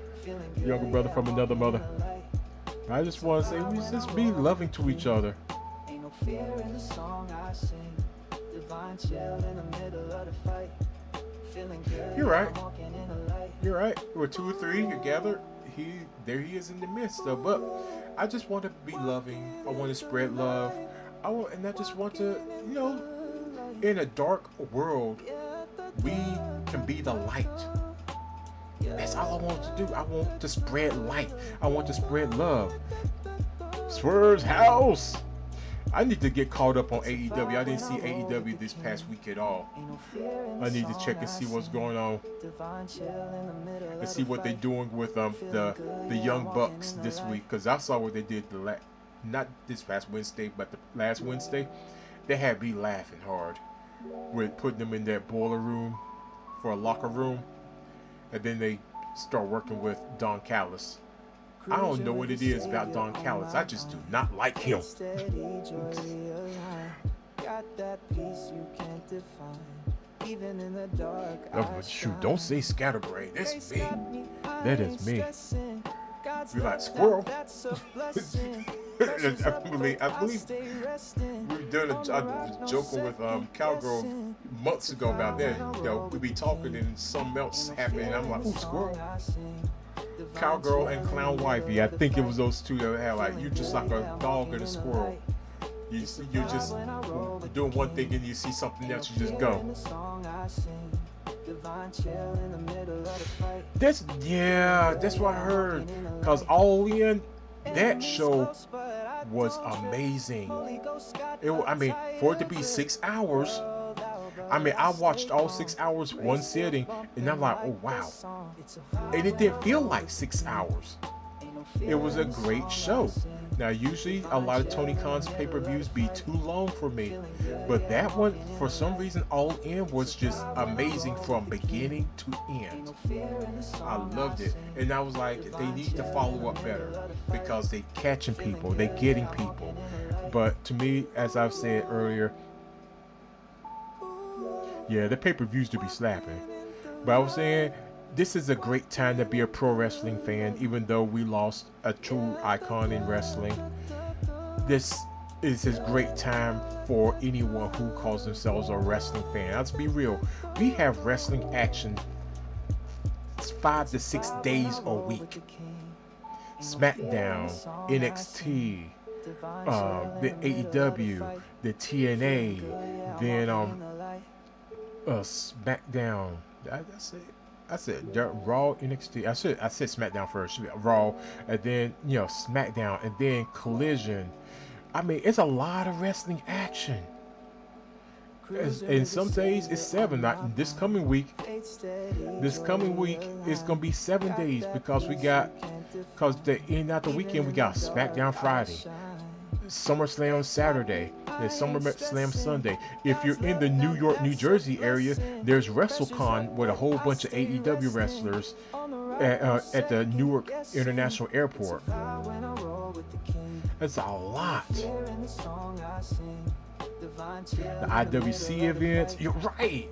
[SPEAKER 3] from another mother. I just want to say we just be loving to each other. You're right. You're right. Where two or three are gathered, there he is in the midst of. But I just want to be loving. I want to spread love. And I just want to, in a dark world, we can be the light. That's all I want to do. I want to spread light. I want to spread love. Swerve's house. I need to get caught up on AEW. I didn't see AEW this past week at all. I need to check and see what's going on and see what they're doing with the Young Bucks this week. Because I saw what they did not this past Wednesday, but the last Wednesday. They had me laughing hard with putting them in that boiler room for a locker room, and then they start working with Don Callis. I don't know what it is about Don Callis. I just do not like him. Oh, shoot, don't say scatterbrain. That's me. That is me. You like squirrel? I believe we've done a joking with Cowgirl months ago about that. We be talking and something else happened, and I'm like, ooh, squirrel. Cowgirl and Clown Wifey. I think it was those two that had like, you just like a dog and a squirrel. You're just doing one thing and you see something else, you just go. That's what I heard. Cause All In, that show was amazing. For it to be 6 hours. I watched all 6 hours one sitting, and I'm like, oh wow. And it didn't feel like 6 hours. It was a great show. Now, usually a lot of Tony Khan's pay-per-views be too long for me, but that one, for some reason, All In was just amazing from beginning to end. I loved it, and I was like, they need to follow up better because they catching people, they getting people. But to me, as I've said earlier, yeah, the pay-per-views to be slapping. But I was saying, this is a great time to be a pro wrestling fan, even though we lost a true icon in wrestling. This is a great time for anyone who calls themselves a wrestling fan. Let's be real. We have wrestling action 5 to 6 days a week. SmackDown, NXT, the AEW, the TNA, then SmackDown. That's it. I said Raw, NXT. I said SmackDown first. Raw, and then SmackDown, and then Collision. I mean, it's a lot of wrestling action. And some days it's 7. Not this coming week. This coming week it's gonna be 7 days because the end after weekend we got SmackDown Friday, SummerSlam Saturday, and SummerSlam Sunday. If you're in the New York, New Jersey area, there's WrestleCon with a whole bunch of AEW wrestlers at the Newark International Airport. That's a lot. The IWC events, you're right.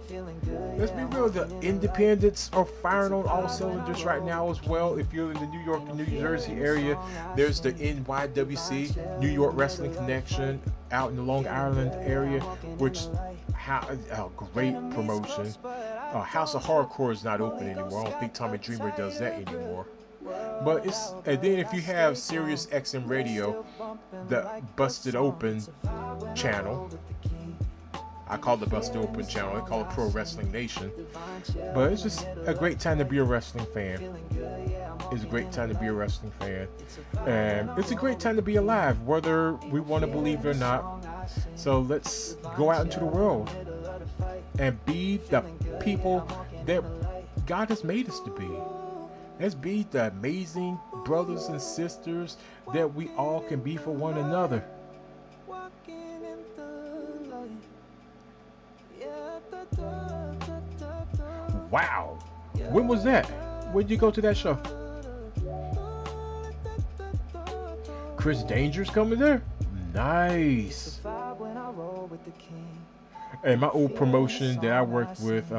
[SPEAKER 3] Let's be real, the independents are firing on all cylinders right now as well. If you're in the New York, New Jersey area, there's the NYWC, New York Wrestling Connection, out in the Long Island area, which a great promotion. House of Hardcore is not open anymore. I don't think Tommy Dreamer does that anymore. But and then if you have Sirius XM Radio, the Busted Open channel, I call it the Busted Open channel, I call it Pro Wrestling Nation. But it's just a great time to be a wrestling fan. It's a great time to be a wrestling fan. And it's a great time to be alive, whether we want to believe it or not. So let's go out into the world and be the people that God has made us to be. Let's be the amazing brothers and sisters that we all can be for one another. Wow. When was that? Where'd you go to that show? Chris Danger's coming there? Nice. And my old promotion that I worked with,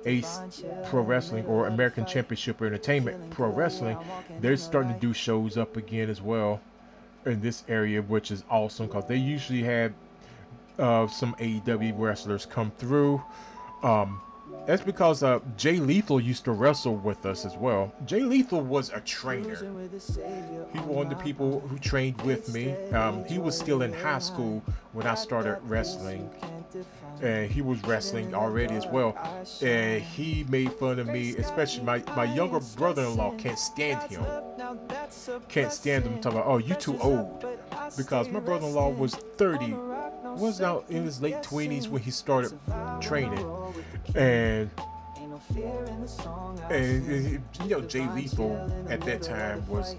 [SPEAKER 3] Ace Pro Wrestling, or American Championship Entertainment Pro Wrestling, they're starting to do shows up again as well in this area, which is awesome because they usually have some AEW wrestlers come through. That's because Jay Lethal used to wrestle with us as well. Jay Lethal was a trainer. He was one of the people who trained with me. He was still in high school when I started wrestling. And he was wrestling already as well. And he made fun of me, especially my younger brother-in-law can't stand him. Can't stand him talking about, oh, you too old. Because my brother-in-law was 30, was now in his late 20s when he started training. And Jay Lethal at that time was,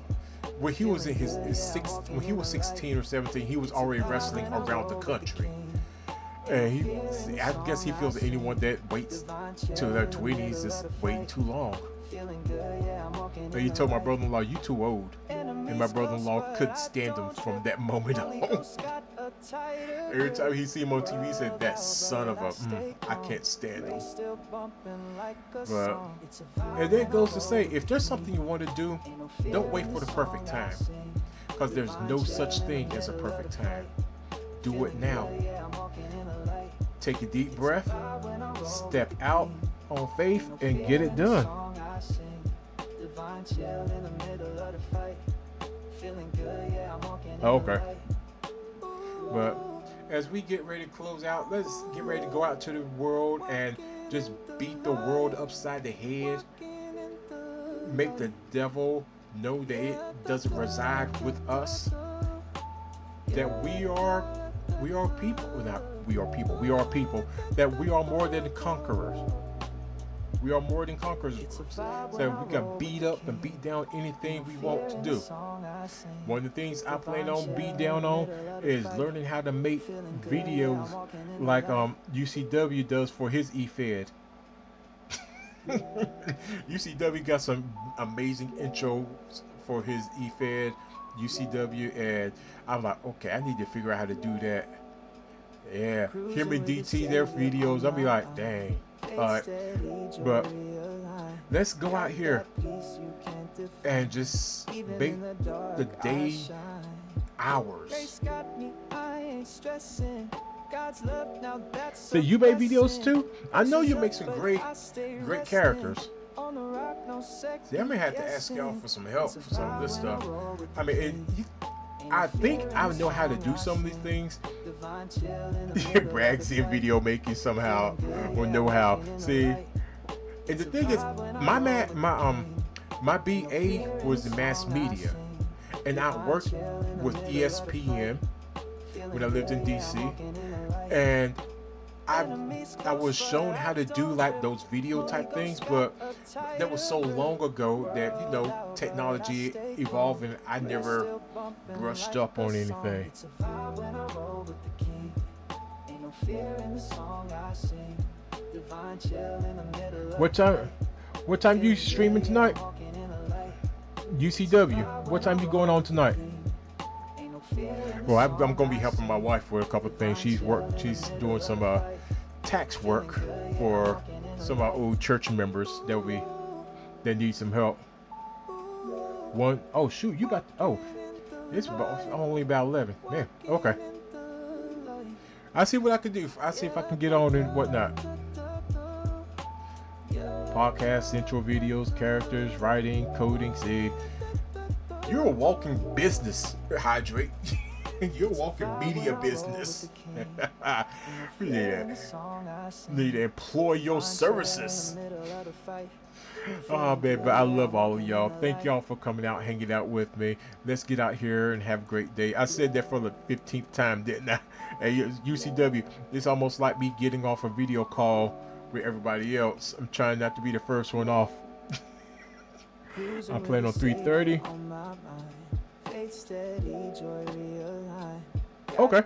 [SPEAKER 3] when he was in when he was 16 or 17, he was already wrestling around the country. And I guess he feels that anyone that waits till their 20s is waiting too long. And he told my brother-in-law, you too old. And my brother-in-law couldn't stand him from that moment on. Every time he see him on TV, he said, that son of a, I can't stand him. But, and then it goes to say, if there's something you want to do, don't wait for the perfect time. Because there's no such thing as a perfect time. Do it now. Take a deep breath, step out on faith, and get it done. Okay. But as we get ready to close out, let's get ready to go out to the world and just beat the world upside the head. Make the devil know that it doesn't reside with us. That we are people. Not we are people. We are people. That we are more than conquerors. We are more than conquerors. So we can beat up and beat down anything we want to do. One of the things I plan on beat down on is learning how to make videos like UCW does for his eFed. UCW got some amazing intros for his eFed UCW, and I'm like, okay, I need to figure out how to do that. Yeah, him and DT, their videos, I'll be like, dang. But Let's go out here and just make the day ours. So you make videos too? I know you make some great characters. See, I may have to ask y'all for some help for some of this stuff. I mean, I think I know how to do some of these things. Brags in video making somehow or know how. See, and the thing is, my BA was the mass media, and I worked with ESPN when I lived in DC, and I was shown how to do like those video type things, but that was so long ago that, you know, technology evolved and I never brushed up on anything. What time you streaming tonight? UCW. What time you going on tonight? Well, I'm gonna be helping my wife with a couple of things. She's doing some tax work for some of our old church members that need some help. Oh shoot, you got, oh, it's only about 11. Man, okay. I see what I can do. I see if I can get on and whatnot. Podcasts, intro videos, characters, writing, coding. See, you're a walking business, Hydrate. You're a walking media business. Need to employ your services. Oh man, but I love all of y'all. Thank y'all for coming out, hanging out with me. Let's get out here and have a great day. I said that for the 15th time, didn't I? Hey, UCW, it's almost like me getting off a video call with everybody else. I'm trying not to be the first one off. I'm playing on 3:30. Okay.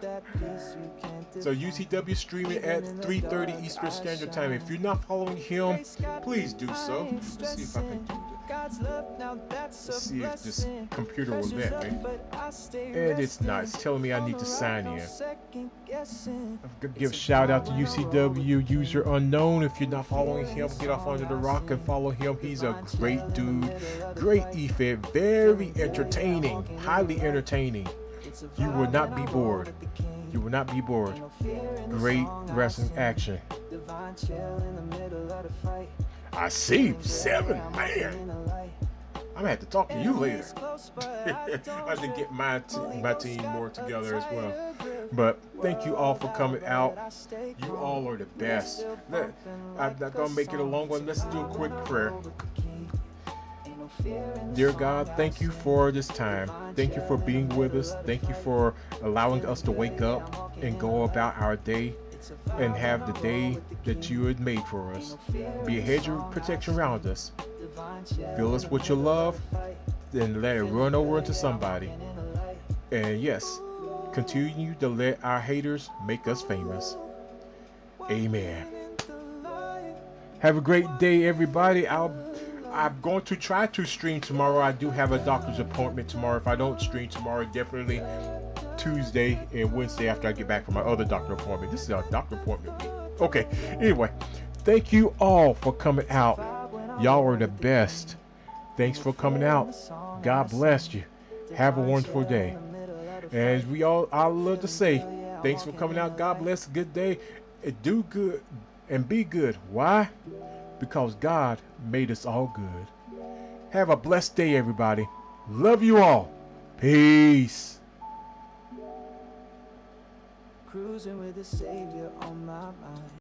[SPEAKER 3] So UCW streaming at 3:30 Eastern Standard Time. If you're not following him, please do so. Let's see if I can do that. Let's see if this computer will let me. And it's not. It's telling me I need to sign in. I'm gonna give a shout out to UCW user unknown. If you're not following him, get off under the rock and follow him. He's a great dude, great e-fed, very entertaining, highly entertaining. You will not be bored. You will not be bored. Great wrestling action. I see 7, man. I'm gonna have to talk to you later. I have to get my team more together as well. But thank you all for coming out. You all are the best. I'm not gonna make it a long one. Let's do a quick prayer. Dear God, thank you for this time. Thank you for being with us. Thank you for allowing us to wake up and go about our day and have the day that you had made for us. Be a hedge of protection around us. Fill us with your love and let it run over into somebody. And yes, continue to let our haters make us famous. Amen. Have a great day, everybody. I'm going to try to stream tomorrow. I do have a doctor's appointment tomorrow. If I don't stream tomorrow, definitely Tuesday and Wednesday after I get back from my other doctor appointment. This is a doctor appointment week. Okay, anyway, thank you all for coming out. Y'all are the best. Thanks for coming out. God bless you. Have a wonderful day. As I love to say, thanks for coming out. God bless. Good day. Do good and be good. Why? Because God made us all good. Have a blessed day, everybody. Love you all. Peace.
[SPEAKER 1] Cruising with the Savior on my mind.